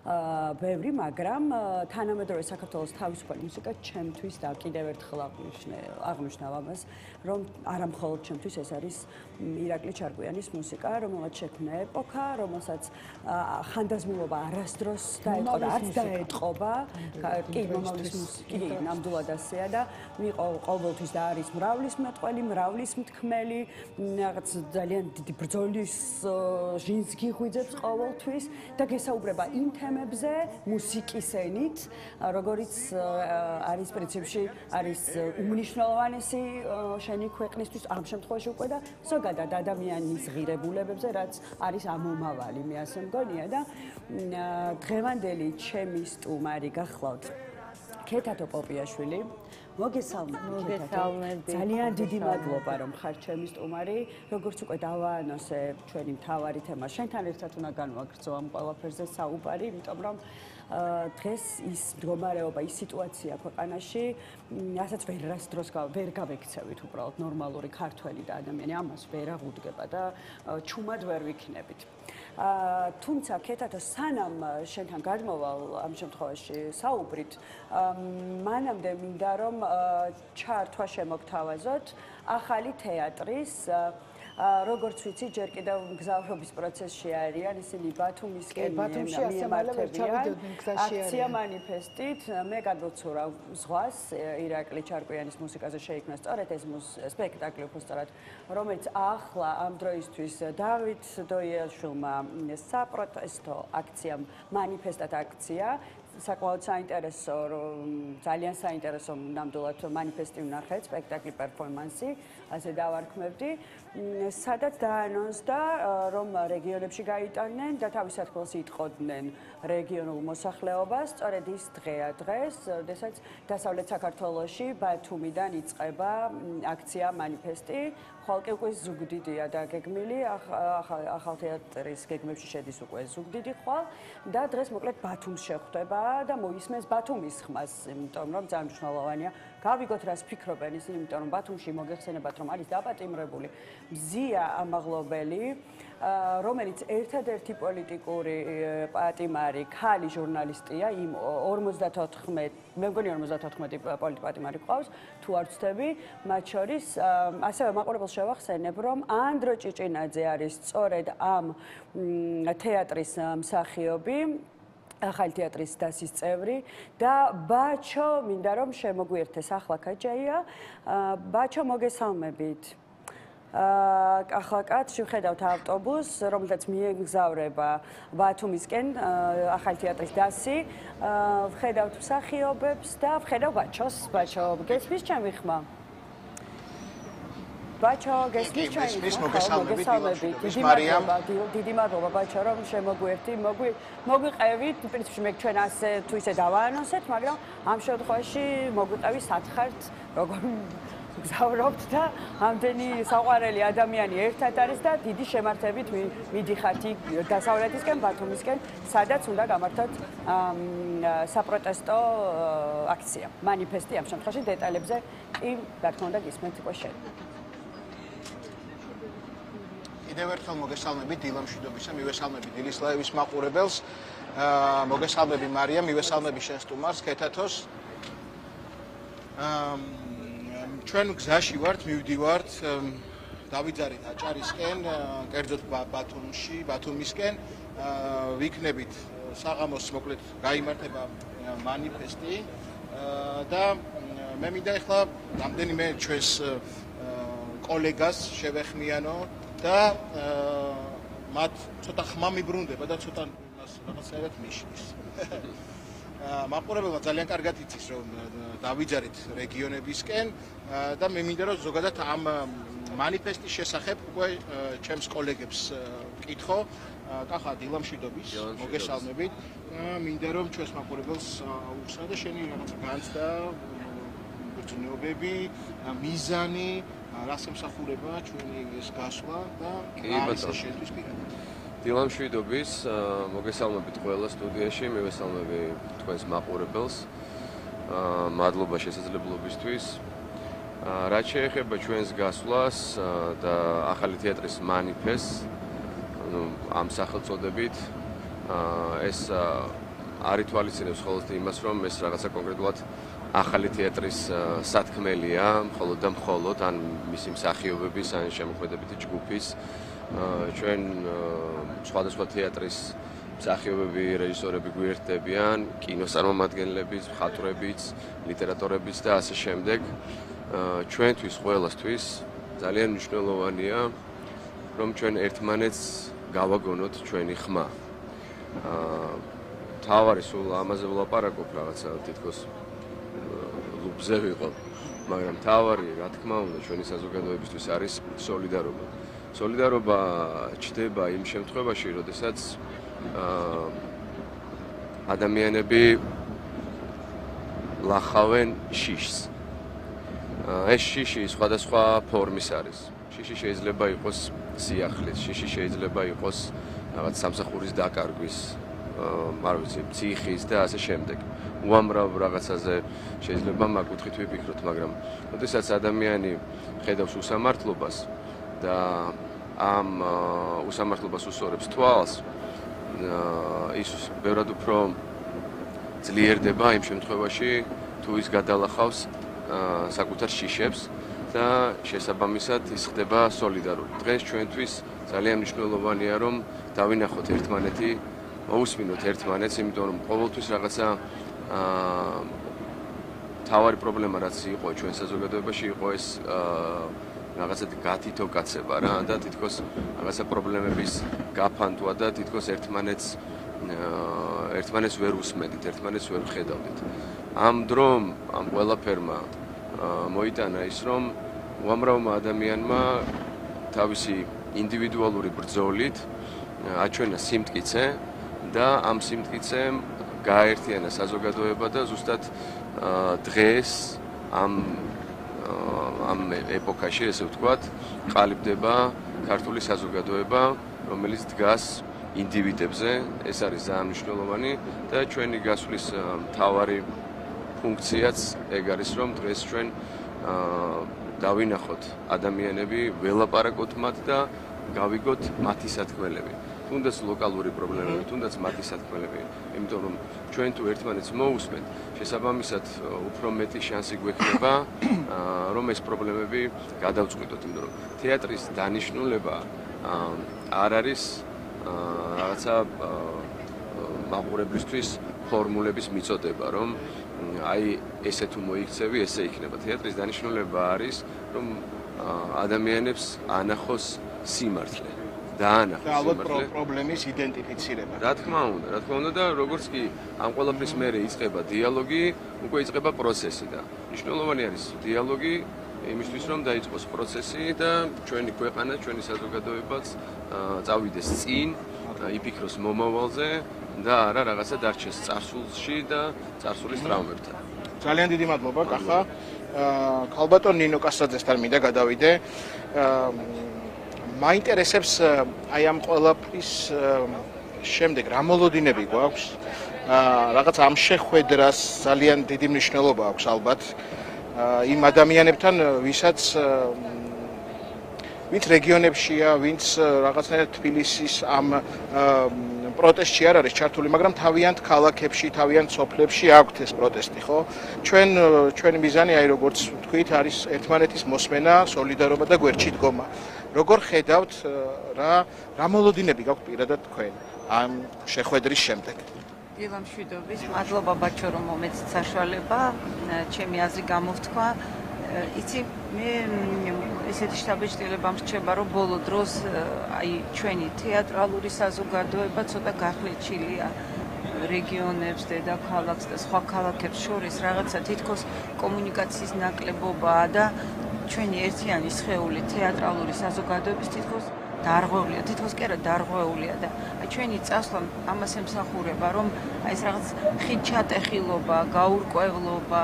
ბევრი, მაგრამ თანამედროვე საქართველოს თავისუფალი მუსიკა ჩემთვის და კიდევ ერთხელ აღნიშნავ ამას, რომ არა მხოლოდ ჩემთვის ეს არის ირაკლი ჩარკვიანის მუსიკა, რომელსაც შექმნა ეპოქა, რომელსაც ხანდაზმულობა არასდროს დაეყო და არც დაეტყობა. კი, მომავლის მუსიკი ნამდვილად ასეა და იყო ყოველთვის და არის მრავლის მეტყველი, მრავლის მთქმელი, რაღაც ძალიან დიდი ბრძოლის ჟინს გიღვიძებს ყოველთვის და გესაუბრება იმ თემებზე მუსიკის ენით, როგორიც არის პრინციპში არის უმნიშვნელოვანესი შენი ქვეყნისთვის ამ შემთხვევაში უკვე და ზოგადად ადამიანის ღირებულებებზე, რაც არის ამომავალი, მე ასე მგონია და დღევანდელი ჩემი სტუმარი გახლავთ ქეთათო პოპიაშვილი. მოგესალმებით. ძალიან დიდი მადლობა რომ ხარ ჩემი სტუმარი. როგორც უკვე დავაანონსე ჩვენი მთავარი თემა შენთან ერთად უნდა განვაგრძო ამ ყველაფერზე საუბარი, იმიტომ რომ დღეს ის მდგომარეობა, ის სიტუაცია ქვეყანაში, რასაც ვერასდროს ვერ გავექცევით უბრალოდ ნორმალური ქართველი და ადამიანი ამას ვერ აღუდგება და ჩუმად ვერ ვიქნებით. თუმცა ქეთათო სანამ შენთან გადმოვალ ამ შემთხვევაში საუბრით, მანამდე მინდა რომ ჩართვა შემოგთავაზოთ ახალი თეატრის როგორც ვიცი, ჯერ კიდევ მგზავრობის პროცესში არიან, ისინი ბათუმისკენ მიემართებიან აქცია მანიფესტით. მე გადმოვცურა ზღვას, ირაკლი ჩარკვიანის მუსიკაზე შეიქმნა სწორედ ეს სპექტაკლი, უბრალოდ რომელიც ახლა ამ დროისთვის დავით დოიელშვილმა საპროტესტო აქცია მანიფესტად აქცია. საკმაოდ საინტერესო, ძალიან საინტერესო ნამდვილად მანიფესტი ვნახეთ, სპექტაკლი პერფორმანსი, ასე დავარქმევდი, სადაც დაანონსდა, რომ რეგიონებში გაიტანენ და თავის საქმეს იტყოდნენ რეგიონულ მოსახლეობას, სწორედ ის დღეა დღეს, როდესაც დასავლეთ საქართველოში ბათუმიდან იწყება აქცია მანიფესტი, ხოლო კი უკვე ზუგდიდია დაგეგმილი, ახალ თეატრის გეგმებში შედის უკვე ზუგდიდი ხვალ და დღეს მოკლედ ბათუმს შეხვდება და მოისმენს ბათუმის ხმას, იმიტომ რომ ძალიან მნიშვნელოვანია გავიგოთ რას ფიქრობენ ისინი, იმიტომ რომ ბათუმში მოგეხსენებათ რომ არის დაპატიმრებული მზია ამაღლობელი, რომელიც ერთადერთი პოლიტიკური პატიმარი ქალი ჟურნალისტია, იმ 54, მე მგონი 54 პოლიტპატიმარი ყავს, თუ არ ვცდები, მათ შორის ასევე მაყურებელს შევახსენებ, რომ ანდრო ჭიჭინაძე არის სწორედ ამ თეატრის მსახიობი, ახალი თეატრის დასის წევრი და ბაჩო, მინდა რომ შემოგვიერთეს ახლა კაჯაია. ბაჩო, მოგესალმებით. ახლა კაცში ვხედავთ ავტობუსს, რომელსაც მიეგზავრება ბათუმისკენ, ახალი თეატრის დასი. ვხედავთ მსახიობებს და ვხედავ ბაჩოს. ბაჩო, გესმის ჩემი ხმა? ბაჩო, გესმის ჩემი ხმა? მოგესალმებით. დიდი მადლობა ბაჩო, რომ შემოგვიერთი. მოგვიყევით, პრინციპში მე ჩვენ ასე თუ ისე დავაანონსეთ, მაგრამ ამ შემთხვევაში მოგვიყევი სათხართ, როგორ გზავრობთ და ამდენი საყვარელი ადამიანი ერთად არის და დიდი შემართებით მიდიხართ დასავლეთისკენ, ბათუმისკენ, სადაც უნდა გამართოთ საპროტესტო აქცია, მანიფესტი ამ შემთხვევაში დეტალებზე კი რა თქმა უნდა გისმენთ უკვე შენ. კიდევ ერთხელ მოგესალმებით დილამშვიდობისა, მივესალმები დილის ლაივის მაყურებელს, მოგესალმები მარია, მივესალმები შენ სტუმარს, ქეთათოს. ჩვენ გზაში ვართ, მივდივართ დავიძარით აჭარისკენ, კერძოდ ბათუმისკენ, ვიქნებით საღამოს მოკლედ გაიმართება მანიფესტი და მე მინდა ახლა რამდენიმე ჩვენს კოლეგას შევეხმიანო და მათ ცოტა ხმა მიბრუნდება და ცოტა რაღაცაერად მიშლის. მაყურებელმა ძალიან კარგად იცის რომ დავიძარით რეგიონებისკენ და მე მინდა რომ ზოგადად ამ მანიფესტის შესახებ უკვე ჩემს კოლეგებს ვკითხო. კახა დილამშვიდობის, მოგესალმებით. მინდა რომ ჩვენს მაყურებელს უსადა და შენი რაღაცა განცდა, გრძნობები, მიზანი, რას ემსახურება ჩვენი ეს გასვლა და რა ის შენთვის პირადად. დილამშვიდობის, მოგესალმებით ყველა სტუდიაში, მივესალმები თქვენს მაყურებელს. მადლობა შესაძლებლობისთვის. რაც შეეხება ჩვენს გასვლას და ახალი თეატრის მანიფესტს, ამ სახელწოდებით, ეს არ ითვალისწინებს მხოლოდ იმას, რომ ეს რაღაცა კონკრეტულად ახალი თეატრის სათქმელია, მხოლოდ და მხოლოდ ან მისი მსახიობების, ან შემოქმედებითი ჯგუფის ჩვენ სხვადასხვა თეატრის მსახიობები, რეჟისორები გვერდებიან, კინოსწარმომადგენლებიც, მხატვრებიც, ლიტერატორებიც და ასე შემდეგ. ჩვენთვის ყველასთვის ძალიან მნიშვნელოვანია, რომ ჩვენ ერთმანეთს გავაგონოთ ჩვენი ხმა. თავარი სულ ამაზე ვლაპარაკობ რაღაცა თითქოს ლუბზე ვიყო, მაგრამ თავარი, რა თქმა უნდა, ჩვენი საზოგადოებისთვის არის სოლიდარობა. სოლიდარობა ჩდება იმ შემთხვევაში, როდესაც ადამიანები ლახავენ შიშს. ეს შიში სხვადასხვა ფორმის არის. შიში შეიძლება იყოს სიახლის, შიში შეიძლება იყოს რაღაც სამსახურის დაკარგვის, არ ვიცი, ციხის და ასე შემდეგ. უამრავ რაღაცაზე შეიძლება მაგუთხით ვიფიქროთ, მაგრამ როდესაც ადამიანი ხედავს უსამართლობას და ამ უსამართლობას უსწორებს თვალს, ის ბევრად უფრო ძლიერდება იმ შემთხვევაში, თუ ის გადალახავს საკუთარ შიშებს და შესაბამისად ის ხდება სოლიდარული. დღეს ჩვენთვის ძალიან მნიშვნელოვანია, რომ დავინახოთ ერთმანეთი, მოусმინოთ ერთმანეთს, იმიტომ რომ ყოველთვის რაღაცა თავარი პრობლემა რაც იყო ჩვენ საზოგადოებაში იყო ეს რაღაცა გათითო კაცება რა და თითქოს რაღაცა პრობლემების გაფანტვა და თითქოს ერთმანეთს ვერ უსმენდით, ერთმანეთს ვერ ხედავდით. ამ დრომ ამ ყველაფერმა მოიტანა ის რომ უამრავმა ადამიანმა თავისი ინდივიდუალური ბრძოლით აჩვენა სიმტკიცე და ამ სიმტკიცემ გააერთიანა საზოგადოება და ზუსტად დღეს ამ ეპოქაში, ესე ვთქვათ, ყალიბდება ქართული საზოგადოება, რომელიც დგას ინდივიდებზე, ეს არის ძალიან მნიშვნელოვანი და ჩვენი გასვლის მთავარი ფუნქციაც ეგ არის, რომ დღეს ჩვენ დავინახოთ ადამიანები, ველაპარაკოთ მათ და გავიგოთ მათი სათქმელები. თუნდაც ლოკალური პრობლემები, თუნდაც მათი სათქმელები, იმიტომ რომ ჩვენ თუ ერთმანეთს მოусმენთ, შესაბამისად უფრო მეტი შანსი გვექნება, რომ ეს პრობლემები გადავწყვიტოთ, იმიტომ რომ თეატრის დანიშნულება არ არის რაღაცა მაყურებლისთვის ფორმულების მიწოდება, რომ აი ესე თუ მოიქცევი, ესე იქნება. თეატრის დანიშნულება არის, რომ ადამიანებს ანახოს სიმართლე. და ალბათ პრობლემის იდენტიფიცირება. რა თქმა უნდა და როგორც კი ამ ყველაფრის მერე იწყება დიალოგი, უკვე იწყება პროცესი და მნიშვნელოვანი არის დიალოგი იმისთვის რომ დაიწყოს პროცესი და ჩვენი ქვეყანა, ჩვენი საზოგადოებაც წავიდეს წინ, იფიქროს მომავალზე და არა რაღაცა დარჩეს წარსულში და წარსულის ტრავმებთან. ძალიან დიდი მადლობა, კახა. ქალბატონ ნინო კასაძესთან მინდა გადავიდე. მაინტერესებს აი ამ ყველაფრის შემდეგ რა მოლოდინები გვაქვს? რაღაც ამ შეხვედრას ძალიან დიდი მნიშვნელობა აქვს ალბათ იმ ადამიანებთან, ვინც რეგიონებშია, ვინც რაღაცნაირად თბილისის ამ პროტესტში არ არის ჩართული, მაგრამ თავიანთ ქალაქებში, თავიანთ სოფლებში აქვთ ეს პროტესტი, ხო? ჩვენი მიზანი, აი როგორც ვთქვით, არის ერთმანეთის მოსმენა, სოლიდარობა და გვერდში დგომა. როგორ ხედავთ რა მოლოდინები გაქვთ პირადად თქვენ ამ შეხვედრის შემდეგ? დილა მშვიდობის, მადლობა ბაჩო რომ მომეცით საშუალება, ჩემი აზრი გამოვთქვა. იცი, მე ესეთი შთაბეჭდილება მრჩება, რომ ბოლო დროს აი ჩვენი თეატრალური საზოგადოება ცოტა გახლიჩილია რეგიონებს, დედაქალაქს და სხვა ქალაქებს შორის რაღაცა თითქოს კომუნიკაციის ნაკლებობაა და ჩვენი ერთიანი სხეული თეატრალური საზოგადოების თითქოს დარღვეულია, თითქოს კი არა დარღვეულია და ჩვენი წასვლა ამას ემსახურება, რომ აი ეს რაღაც ხიდჩატეხილობა, გაურკვევლობა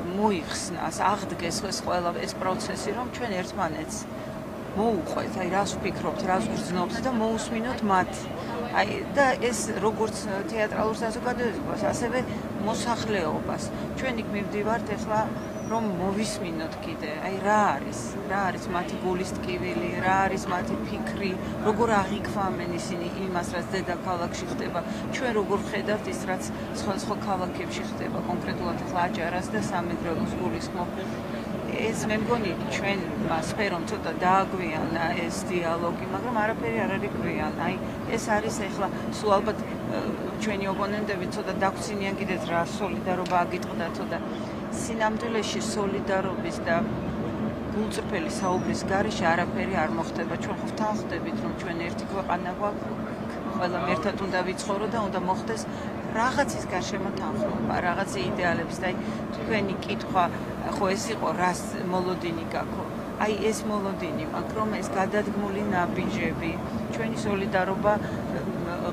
მოიხსნას, აღდგეს ეს ყველა ეს პროცესი, რომ ჩვენ ერთმანეთს მოუყვეთ, აი რას ვფიქრობთ, რას ვგრძნობთ და მოусმინოთ მათ. აი და ეს როგორც თეატრალურ საზოგადოებას, ასევე მოსახლეობას. ჩვენ იქ მივდივართ ახლა რომ მოვისმინოთ კიდე, აი რა არის მათი გულის ტკივილი, რა არის მათი ფიქრი, როგორ აღიქვამენ ისინი იმას, რაც დედაქალაქში ხდება, ჩვენ როგორ ხედავთ ის, რაც სხვა ქალაქებში ხდება, კონკრეტულად ახლა აჭარას და სამეგრელოს გულისხმობ. ეს მე მგონი ჩვენმა სფერომ ცოტა დააგვიანა ეს დიალოგი, მაგრამ არაფერი არ არის გვიან. აი ეს არის ახლა სულ ალბათ ჩვენი ოპონენტები ცოტა დაგვცინიან კიდეც რა სოლიდარობა აგიტყდა ცოტა სინამდვილეში სოლიდარობის და გულწრფელი საუბრის გარეშე არაფერი არ მოხდება. ჩვენ ხვდით ხდებით, რომ ჩვენ ერთი ქვეყანა გვაქვს, ყველამ ერთად უნდა ვიცხოვრო და უნდა მოხდეს რაღაცის გარშემო თანხმობა, რაღაც იდეალების და თქვენი კითხვა, ხო ეს იყო რას მოლოდინი გაქვთ? აი ეს მოლოდინი, მაგრამ ეს გადადგმული ნაბიჯები, ჩვენი სოლიდარობა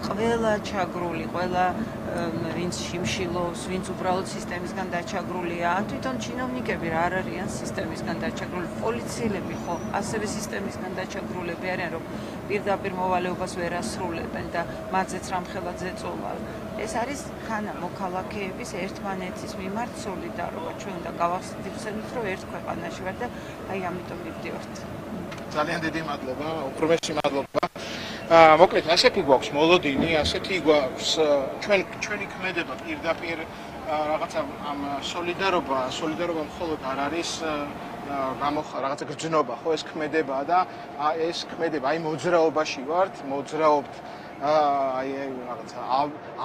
ყველა ჩაგრული, ყველა ვინც შიმშილობს, ვინც უბრალოდ სისტემისგან დაჩაგრულია, ან თვითონ ჩინოვნიკები რა არ არიან სისტემისგან დაჩაგრული, პოლიციელები ხო ასევე სისტემისგან დაჩაგრულები არიან, რომ პირდაპირ მოვალეობას ვერ ასრულებენ და მათზეც რამხელა ზეწოლა. ეს არის ხანა მოქალაქეების ერთმანეთის მიმართ სოლიდარობა. ჩვენ უნდა გავახსენოთ, რომ ერთ ქვეყანაში ვარ და აი ამიტომ მივდივართ. ძალიან დიდი მადლობა, უღრმესი მადლობა. მოკლედ, ასეთი გვაქვს მოლოდინი, ασეთი გვაქვს ჩვენი ქმედება პირდაპირ რაღაცა ამ სოლიდარობა მხოლოდ არ არის რაღაცა გრძნობა, ხო, ეს ქმედებაა და ეს ქმედება, აი მოძრაობაში ვართ, მოძრაობთ აი რაღაცა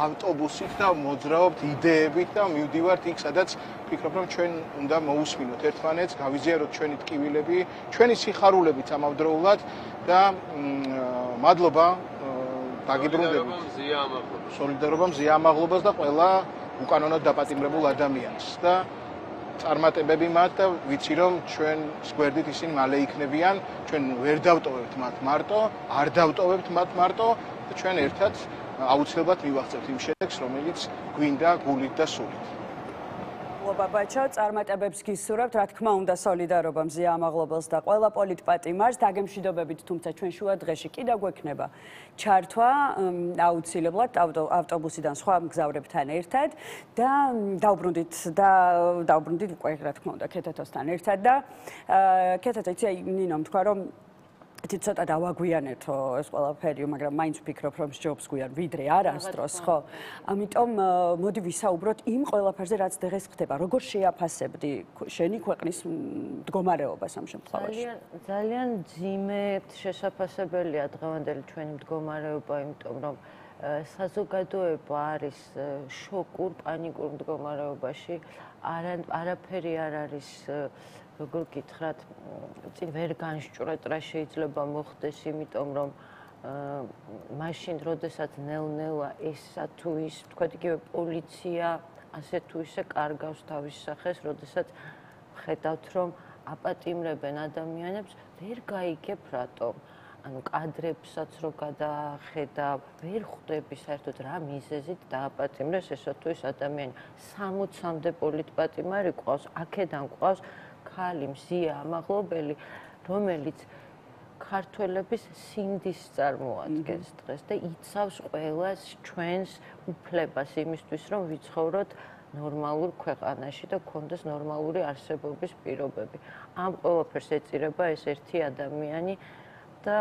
ავტობუსით და მოძრაობთ იდეებით და მივდივართ იქ, სადაც ვფიქრობ, რომ ჩვენ უნდა მოусმინოთ ერთმანეთს, გავიზიაროთ ჩვენი ტკივილები, ჩვენი სიხარულებიც ამავდროულად და მადლობა დაგიბრუნდებით. სოლიდარობა მზია ამაღლობას და ყველა უკანონოდ დაპატიმრებულ ადამიანს და წარმატებები მათ და ვიცი რომ ჩვენ გვერდით ისინი მალე იქნებიან, ჩვენ ვერ დავტოვებთ მათ მარტო, არ დავტოვებთ მათ მარტო და ჩვენ ერთად აუცილებლად მივაღწევთ იმ შედეგს, რომელიც გვინდა გულით და სულით. ბაბაჩო, წარმატებებს გისურვებთ, რა თქმა უნდა, სოლიდარობა მზია ამაღლობელს და ყველა პოლიტპატიმარს დაგემშვიდობებით, თუმცა ჩვენ შუა დღეში კიდევ გვექნება ჩართვა აუცილებლად ავტობუსიდან სხვა მგზავრებთან ერთად და დავბრუნდით უკვე რა თქმა უნდა ქეთათოსთან ერთად და ქეთათა იცი ნინომ თქვა რომ ცოტა დავაგვიანეთო ეს ყველაფერი, მაგრამ მაინც ვფიქრობ, რომ სჯობს გვიან ვიდრე არასდროს, ხო? ამიტომ მოდი ვისაუბროთ იმ ყველაფერზე, რაც დღეს ხდება. როგორ შეაფასებდი შენი ქვეყნის მდგომარეობას ამ შემთხვევაში? ძალიან ძიმედ შესაფასებელია დღევანდელი ჩვენი მდგომარეობა, იმიტომ რომ საზოგადოება არის შოკურ, პანიკურ მდგომარეობაში, არაფერი არ არის როგორ გითხრათ, წინ ვერ განსჭვრეთ რა შეიძლება მოხდეს, იმიტომ რომ მაშინ, როდესაც ნელ-ნელა ესა თუ ის, თქვა იგივე პოლიცია ასე თუ ისე კარგავს თავის სახეს, როდესაც ხედავთ, რომ აპატიმრებენ ადამიანებს, ვერ გაიგებ რატომ. ანუ კადრებსაც რო გადახედავ, ვერ ხვდები საერთოდ რა მიზეზით დააპატიმრეს ესა თუ ის ადამიანი. 60-მდე პოლიტპატიმარი ყავს, აქედან ყავს ხალი მზია ამაღლობელი, რომელიც ქართველების სინდის წარმოადგენს დღეს და იცავს ყველას ჩვენს უფლებას იმისთვის, რომ ვიცხოვროთ ნორმალურ ქვეყანაში და გქონდეს ნორმალური არსებობის პირობები. ამ ყველაფერს ეწირება ეს ერთი ადამიანი და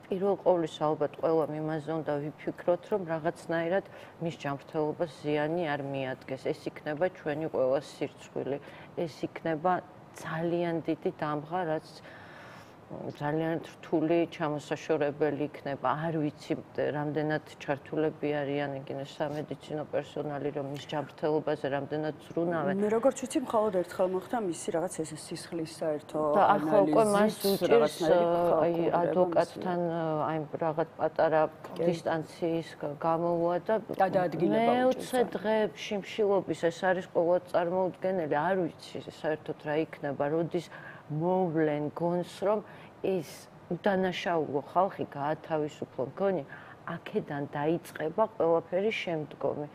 პირველ ყოვლისა ალბათ ყველამ იმაზე უნდა ვიფიქროთ, რომ რაღაცნაირად მის ჯანმრთელობას ზიანი არ მიადგეს. ეს იქნება ჩვენი ყველას სირცხვილი. ეს იქნება ძალიან დიდი დამღა, რაც ძალიან რთული ჩამოსაშორებელი იქნება. არ ვიცი, რამდენად ჩართულები არიან იგივე სამედიცინო პერსონალი, რომ მის ჯანმრთელობაზე რამდენად ზრუნავენ. მე როგორც ვიცი, მხოლოდ ერთხელ მოხდა მისი რაღაც ეს სისხლის საერთო და ახლა უკვე მას უჭირს აი ადვოკატთან აი რაღაც პატარა დისტანციის გამოვა და მეოცე დღეებში შიმშილობის ეს არის ყოველ წარმოუდგენელი. არ ვიცი საერთოდ რა იქნება, როდის მოვლენ გონს, რომ ეს უდანაშაულო ხალხი გაათავისუფლო მგონი, აქედან დაიწყება ყველაფერი შემდგომი.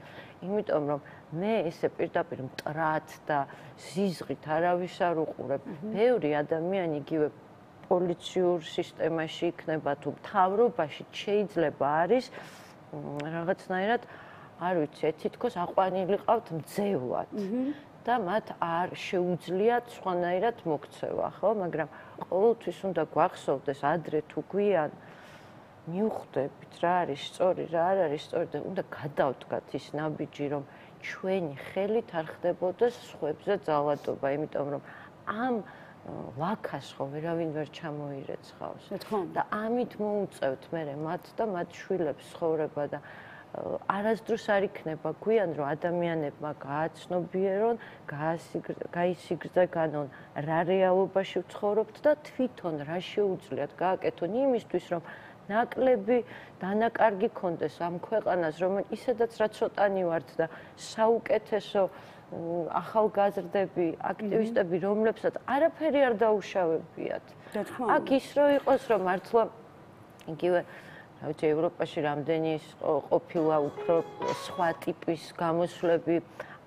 იმიტომ რომ მე ესე პირდაპირ მტრად და ზიზღით არავის არ უყურებ. ბევრი ადამიანი იგივე პოლიციურ სისტემაში იქნება თუ მთავრობაში შეიძლება არის რაღაცნაირად არ ვიცი, თითქოს აყვანილი ყავთ მძევლად. და მათ არ შეუძლიათ სხვანაირად მოქცევა, ხო? მაგრამ ყოველთვის უნდა გვახსოვდეს ადრე თუ გვიან მივხვდებით რა არის სწორი, რა არ არის სწორი და უნდა გადავდგათ ის ნაბიჯი, რომ ჩვენი ხელით არ ხდებოდეს სხვებზე ძალადობა, იმიტომ რომ ამ ლაქას ხო ვერავინ ვერ ჩამოირეცხავს. და ამით მოუწევთ მე მათ და მათ შვილებს ცხოვრება და არასდროს არ იქნება გვიან, რომ ადამიანებმა გააცნობიერონ, გაისიგრძე განონ რა რეალობაში ვცხოვრობთ და თვითონ რა შეუძლიათ გააკეთონ იმისთვის, რომ ნაკლები დანაკარგი კონდეს ამ ქვეყანას, რომ ისედაც რა ცოტანი ვართ და საუკეთესო ახალგაზრდები, აქტივისტები, რომლებსაც არაფერი არ დაუშავებიათ. აქ ის რო იყოს, რომ მართლა იგივე ვიცი, ევროპაში რამდენი ყოფილა უფრო სხვა ტიპის გამოსვლები,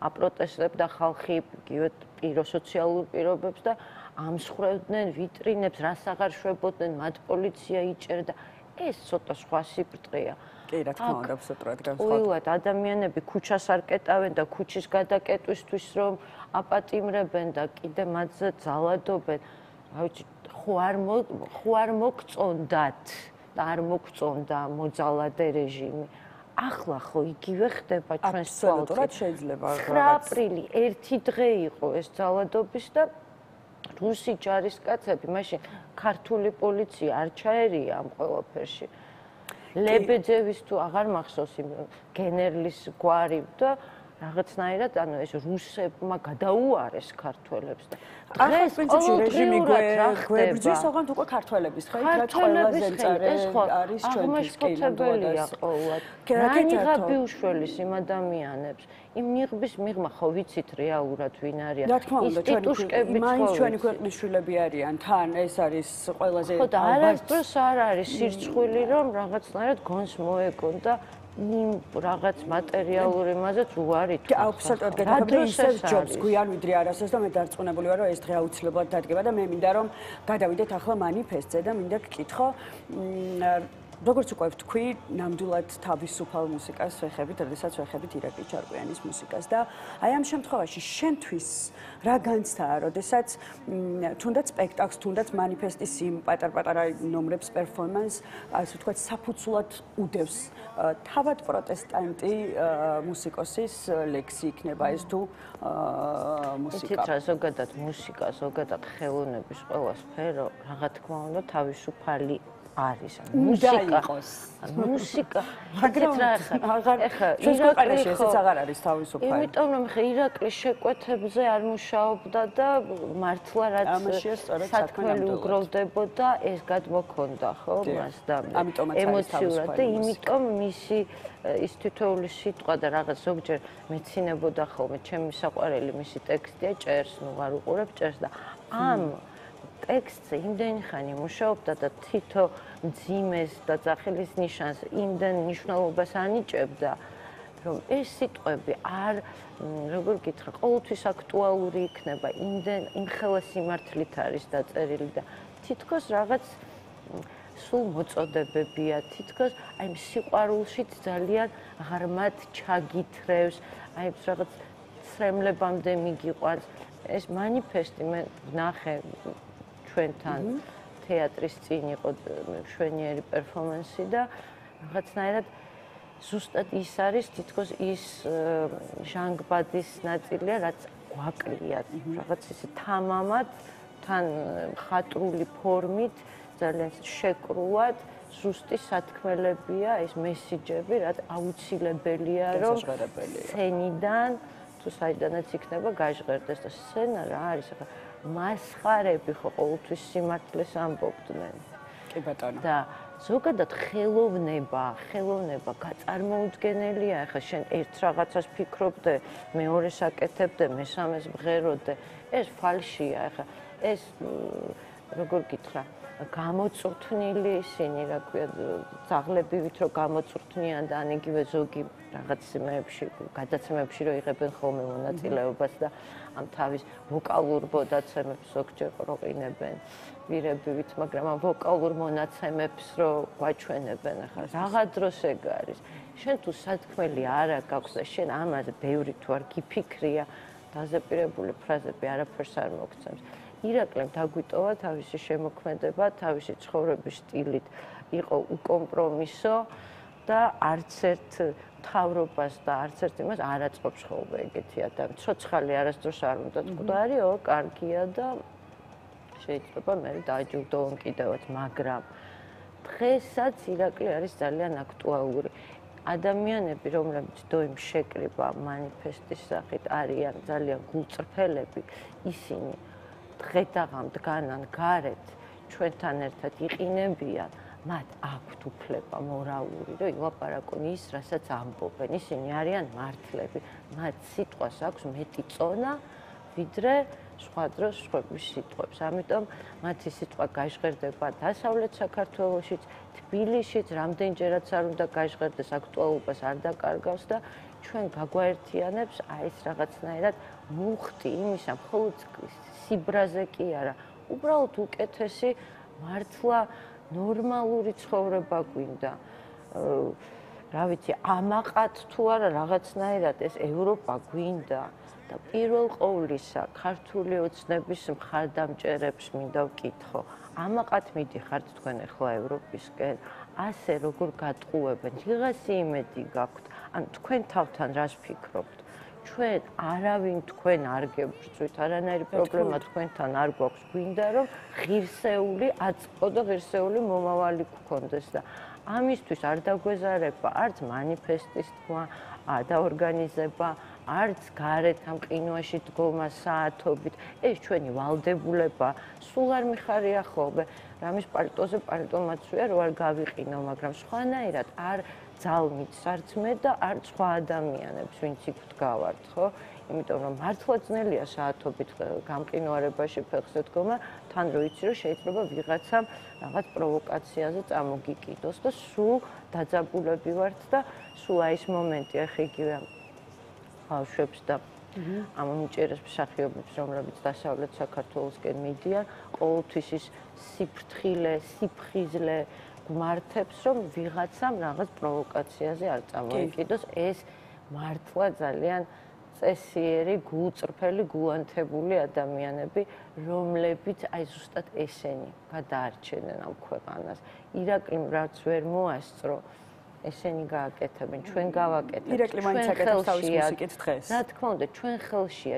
აპროტესტებდა ხალხი იგივე სოციალურ პირობებს და ამსხვრევდნენ ვიტრინებს, რას აღარ შვებოდნენ, მათ პოლიცია იჭერდა. ეს ცოტა სხვა სიბრტყეა. კი, რა თქმა უნდა, უსატრად განსხვავებული. ყოველად ადამიანები ქუჩას არ კეტავენ და ქუჩის გადაკეტვისთვის რომ აპატიმრებენ და კიდე მათზე ძალადობენ. ვიცი, ხო არ მოგწონდათ და არ მოგწონდა მოძალადე რეჟიმი. ახლა ხო იგივე ხდება ჩვენს აბსოლუტურად შეიძლება. 9 აპრილი ერთი დღე იყო ეს ძალადობის და რუსი ჯარისკაცები, მაშინ ქართული პოლიცია არ ჩაერია ამ ყველაფერში. ლებედევის თუ აღარ მახსოვს იმ გენერლის გვარი და რაღაცნაირად ანუ ეს რუსებმა გადაუარეს ქართველებს და დღეს რეჟიმი გვერდზის ოღონდ უკვე ქართველების ხელი ყველაზე მწარე არის ჩვენთვის კი ნამდვილად ყოველად. რანიღა ბიუშველის იმ ადამიანებს იმ ნიღბის მიღმა ხო ვიცით რეალურად ვინ არიან ის ტიტუშკები მაინც ჩვენი ქვეყნის შვილები არიან თან ეს არის ყველაზე ხო და არასდროს არ არის სირცხვილი რომ რაღაცნაირად გონს მოეგონ და იმ რაღაც მატერიალური მასეც უარი თქვა. აბსოლუტურად გადაგაბდა ისევ ჯობს გვიან ვიდრე არასდროს და მე დარწმუნებული ვარ რომ ეს დღე აუცილებლად დადგება და მე მინდა რომ გადავიდეთ ახლა მანიფესტზე და მინდა გკითხო როგორც უკვე ვთქვი, ნამდვილად თავისუფალ მუსიკას ვეხებით, როდესაც ვეხებით ირაკლი ჩარკვიანის მუსიკას და აი ამ შემთხვევაში შენთვის რა განცდაა, როდესაც თუნდაც სპექტაკლს, თუნდაც მანიფესტის იმ პატარ-პატარა ნომრებს პერფორმანს, ასე ვთქვათ, საფუძვლად უდევს თავად პროტესტანტი მუსიკოსის ლექსი იქნება ეს თუ მუსიკა. იცით რა, ზოგადად მუსიკა, ზოგადად ხელოვნების ყველა სფერო, რა თქმა უნდა, თავისუფალი არის მუსიკა მაგრამ ეხა ირაკლი ესეც აღარ არის თავისუფალი იმიტომ რომ ხე ირაკლი შეკვეთებზე არ მუშაობდა და მართლა რაც სათქმელი უგროვდებოდა ეს გადმოქონდა ხო მას და ემოციურად და იმიტომ მისი ის თითოეული სიტყვა და რაღაც ზოგჯერ მეცინებოდა ხოლმე ჩემი საყვარელი მისი ტექსტია წერს ნუ არ უყურებ წერს და ამ ტექსტზე იმდენი ხანი მუშაობდა და თითო მძიმეს და ძახილის ნიშანს იმდენ მნიშვნელობას ანიჭებდა რომ ეს სიტყვები არ როგორ გითხრა ყოველთვის აქტუალური იქნება იმ ხელა სიმართლით არის დაწერილი და თითქოს რაღაც სულ მოწოდებებია თითქოს აი სიყვარულშიც ძალიან ღრმად ჩაგითრევს აი რაღაც ცრემლებამდე მიგიყვანს ეს მანიფესტი მე ვნახე ჩვენთან თეატრის წინ იყო მშვენიერი პერფორმანსი და რაღაცნაირად ზუსტად ის არის თითქოს ის ჟანგბადის ნაწილია რაც გვაკლია რაღაც ისე თამამად თან ხატრული ფორმით ძალიან შეკრუად ზუსტი სათქმელებია ეს მესიჯები რაც აუცილებელია რომ სცენიდან თუ საიდანაც იქნება გაჟღერდეს და სცენა რა არის ახლა მასხარები ხო ყოველთვის სიმართლეს ამბობდნენ. კი ბატონო. და ზოგადად ხელოვნება გაწარმოუდგენელია, ახლა შენ ერთ რაღაცას ფიქრობდე, მეორეს აკეთებდე, მესამეს მღეროდე. ეს ფალშია, ახლა ეს როგორ გითხრა, გამოწვრთნილი ისინი, რა ქვია, ძაღლებივით რომ გამოწვრთნიან და ან იგივე ზოგი რაღაც სიმეებში, გადაცემებში რო იღებენ ხოლმე მონაწილეობას და ამ თავის ვოკალურ მონაცემებს ზოგჯერ პროყინებენ ვირებივით, მაგრამ ამ ვოკალურ მონაცემებს რო გვაჩვენებენ ახლა რაღა დროს ეგ არის. შენ თუ სათქმელი არა გაქვს და შენ ამაზე ბევრი თუ არ გიფიქრია, დაზეპირებული ფრაზები არაფერს არ მოგცემს. ირაკლიმ დაგვიტოვა თავისი შემოქმედება, თავისი ცხოვრების სტილით იყო უკომპრომისო და არც ერთ თავრობას და არც ერთ იმას არ აწყობს ხოლმე ეგეთი ადამიანი. ცოცხალი არასდროს არ უნდა მკვდარი, კარგია და შეიძლება მე დააჯილდოვონ კიდევაც, მაგრამ დღესაც ირაკლი არის ძალიან აქტუალური. ადამიანები, რომლებიც დოიმ შეკრიბა მანიფესტის სახით არიან ძალიან გულწრფელები, ისინი დღედაღამ დგანან გარეთ ჩვენთან ერთად იყინებიან მათ აქვთ უფლება მორალური, რომ ილაპარაკონ ის, რასაც ამბობენ. ისინი არიან მართლები. მათ სიტყვას აქვს მეტი წონა, ვიდრე სხვა დროს სხვების სიტყვებს. ამიტომ მათი სიტყვა გაჟღერდება დასავლეთ საქართველოშიც, თბილისშიც, რამდენჯერაც არ უნდა გაჟღერდეს, აქტუალობას არ დაკარგავს და ჩვენ გაგვაერთიანებს აი ეს რაღაცნაირად მუხტი იმისა, მხოლოდ სიბრაზე კი არა, უბრალოდ უკეთესი მართლა ნორმალური ცხოვრება გვინდა. რა ვიცი, ამაყად თუ არა რაღაცნაირად ეს ევროპა გვინდა და პირველ ყოვლისა ქართული ოცნების მხარდამჭერებს მინდა ვკითხო. ამაყად მიდიხართ თქვენ ახლა ევროპისკენ, ასე როგორ გატყუებენ, ვიღაც იმედი გაქვთ, ან თქვენ თავთან რას ფიქრობთ? ჩვენ არავინ თქვენ არ გებრძვით, არანაირი პრობლემა თქვენთან არ გვაქვს, გვინდა რომ ღირსეული აწყო და ღირსეული მომავალი გქონდეს და ამისთვის არ დაგვეზარება არც მანიფესტის თქმა და ორგანიზება, არც გარეთ ამ ყინვაში დგომა საათობით. ეს ჩვენი ვალდებულება სულ არ მიხარია ხოლმე. რამის პალტოზე პალტომაცვია რო არ გავიყინო, მაგრამ სხვანაირად არ ძალმით არც მე და არც სხვა ადამიანებს, ვინც იქ ვდგავართ, ხო? იმიტომ რომ მართლა ძნელია საათობით გამყინვარებაში ფეხზე დგომა, თან რო იცი რომ შეიძლება ვიღაცამ რაღაც პროვოკაციაზე წამოგიკიდოს და სულ დაძაბულები ვართ და სულ აი ეს მომენტი ახლა იგივე ბავშვებს და ამ უჭერეს მსახიობებს, რომლებიც დასავლეთ საქართველოსკენ მიდიან, ყოველთვის ის სიფრთხილე, სიფხიზლე გვმართებს, რომ ვიღაცამ რაღაც პროვოკაციაზე არ წამოიკიდოს. ეს მართლა ძალიან წესიერი, გულწრფელი, გულანთებული ადამიანები, რომლებიც აი ზუსტად ესენი გადაარჩენენ ამ ქვეყანას. ირაკლიმ რაც ვერ მოასწრო, ესენი გააკეთებენ, ჩვენ გავაკეთებთ. ირაკლი მაინც აკეთებს თავის მუსიკით დღეს. რა თქმა უნდა, ჩვენ ხელშია,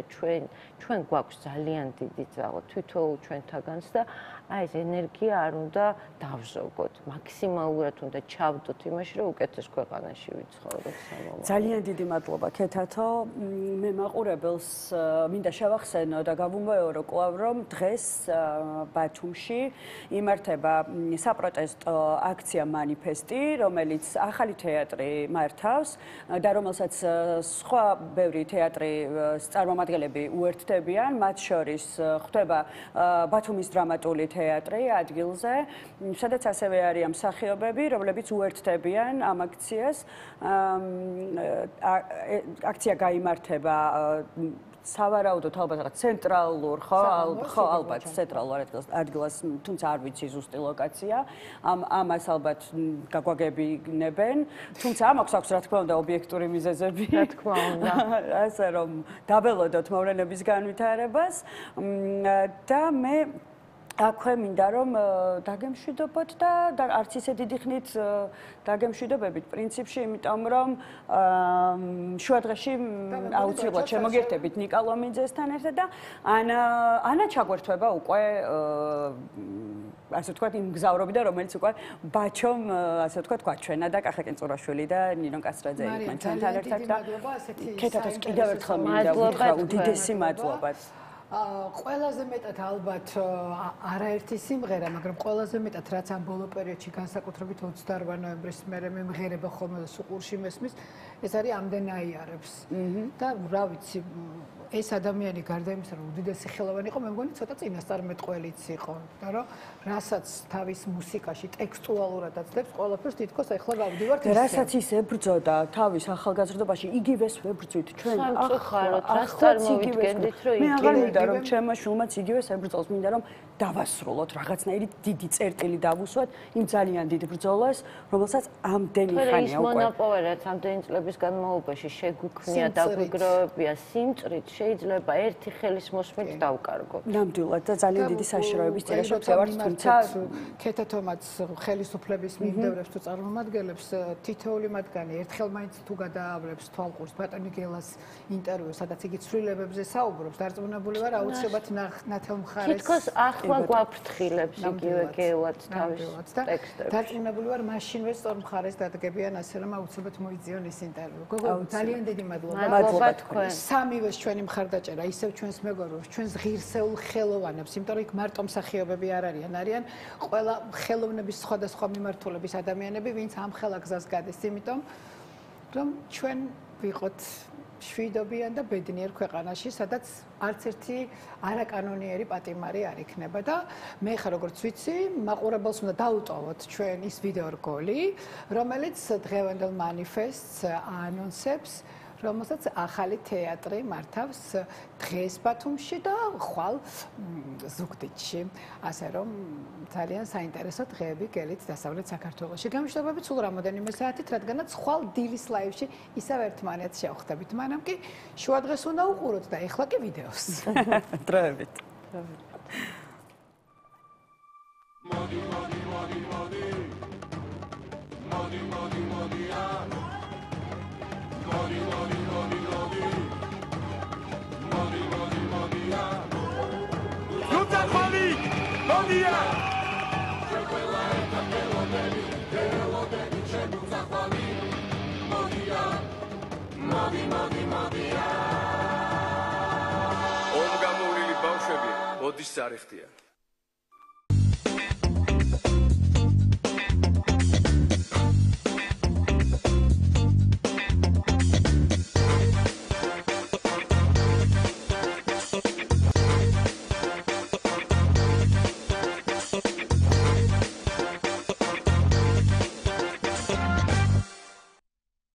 ჩვენ გვაქვს ძალიან დიდი ძალა თვითოულ ჩვენთაგანს და აი ეს ენერგია არ უნდა დავზოგოთ, მაქსიმალურად უნდა ჩავდოთ იმაში, რომ უკეთეს ქვეყანაში ვიცხოვროთ სამომავლოდ. ძალიან დიდი მადლობა ქეთათო. მე მაყურებელს მინდა შევახსენო და გავუმეორო კვლავ, რომ დღეს ბათუმში იმართება საპროტესტო აქცია მანიფესტი, რომელიც ახალი თეატრი მართავს და რომელსაც სხვა ბევრი თეატრის წარმომადგენლები უერთდებიან, მათ შორის ხვდება ბათუმის დრამატული თეატრი ადგილზე, სადაც ასევე არიან მსახიობები, რომლებიც უერთდებიან ამ აქციას. აქცია გაიმართება სავარაუდოდ ალბათ რაღაც ცენტრალურ, ხო, ალბათ ცენტრალურ ადგილას, თუმცა არ ვიცი ზუსტი ლოკაცია. ამას ალბათ გაგვაგებინებენ, თუმცა ამაქვს აქვს რა თქმა უნდა ობიექტური მიზეზები. რა თქმა უნდა. ასე რომ დაველოდოთ მოვლენების განვითარებას და მე აქვე მინდა რომ დაგემშვიდობოთ და არც ისე დიდი ხნით დაგემშვიდობებით პრინციპში, იმიტომ რომ შუადღეში აუცილებლად შემოგერთებით ნიკა ლომიძესთან ერთად და ანა ჩაგვერთვება უკვე ასე ვთქვათ იმ გზავრობიდან, რომელიც უკვე ბაჩომ ასე ვთქვათ გვაჩვენა და კახა კენწურაშვილი და ნინო კასტრაძე იყვნენ ჩვენთან ერთად და ქეთათოს კიდევ ერთხელ მინდა უთხრა უდიდესი მადლობა. ყველაზე მეტად ალბათ არაერთი სიმღერა, მაგრამ ყველაზე მეტად რაც ამ ბოლო პერიოდში განსაკუთრებით 28 ნოემბრის მერე მემღერება ხოლმე და სუყურში მესმის, ეს არის ამდენაიარებს. და რა ვიცი, ეს ადამიანი გარდა იმისა, რომ უდიდესი ხელოვანი იყო, მე მგონი ცოტა წინასწარმეტყველიც იყო, და რომ რასაც თავის მუსიკაში ტექსტუალურად აცდებს, ყველაფერს თითქოს ახლა გავდივართ ისე. რასაც ის ებრძოდა თავის ახალგაზრდობაში, იგივეს ვებრძვით ჩვენ. სამწუხაროდ, რას წარმოვიდგენდით, რომ იგივე რომ ჩემმა შულმაც იგივეს ებრძოლს, მინდა რომ დავასრულოთ რაღაცნაირი დიდი წერტილი დავუსვათ იმ ძალიან დიდ ბრძოლას, რომელსაც ამდენი ხანია უკვე. ის მონოპოვერაც ამდენი წლების განმავლობაში შეგვიქმნია და გვიგროვებია სიმწრით, შეიძლება ერთი ხელის მოსმით დავკარგოთ. ნამდვილად და ძალიან დიდი საშიშროების წინაშე ვარ, თუმცა ქეთათომაც ხელისუფლების მიმდევრებს თუ წარმომადგენლებს თითოეული მათგანი ერთხელ მაინც თუ გადაავლებს თვალყურს ბატონი გელას ინტერვიუ, სადაც იგი ცვლილებებზე საუბრობს, დარწმუნებული ვარ აუცილებლად ნათელ მხარეს. თითქოს ახლა გვაფრთხილებს იგივე გელად თავის ტექსტებში. დარწმუნებული ვარ მაშინვე სწორ მხარეს დადგებიან, ასე რომ აუცილებლად მოიძიონ ეს ინტერვიუ. გოგო, ძალიან დიდი მადლობა. მადლობა თქვენ. სამივეს ჩვენი მხარდაჭერა, ისევ ჩვენს მეგობრებს, ჩვენს ღირსეულ ხელოვანებს, იმიტომ რომ იქ მარტო მსახიობები არ არიან ყველა ხელოვნების სხვადასხვა მიმართულების ადამიანები, ვინც ამ ხელაგზას გადის, იმიტომ რომ ჩვენ ვიყოთ შვიდობიან და ბედნიერ ქვეყანაში, სადაც არც ერთი არაკანონიერი პატიმარი არ იქნება და მე ხა როგორც ვიცი, მაყურებელს უნდა დაუტოვოთ ჩვენ ის ვიდეო რგოლი, რომელიც დღევანდელ მანიფესტს ანონსებს, რომელსაც ახალი თეატრი მართავს დღეს ბათუმში და ხვალ ზუგდიდში. ასე რომ ძალიან საინტერესო დღეები გელით დასავლეთ საქართველოში. გამშვიდობებით სულ რამოდენიმე საათით, რადგანაც ხვალ დილის ლაივში ისევ ერთმანეთს შევხვდებით. მანამ კი შუადღეს უნდა უყუროთ და ეხლა კი ვიდეოს. დროებით. მოდი მოდი მოდი მოდი მოდი მოდი მოდია Modi, modi, modi, modi. Modi, modi, modia. Luta modi, modia. Quella è quello devi, c'è luta modi. Modia. Modi, modi, modia. Om gamurili bavshები, მოდის წარიხდიან.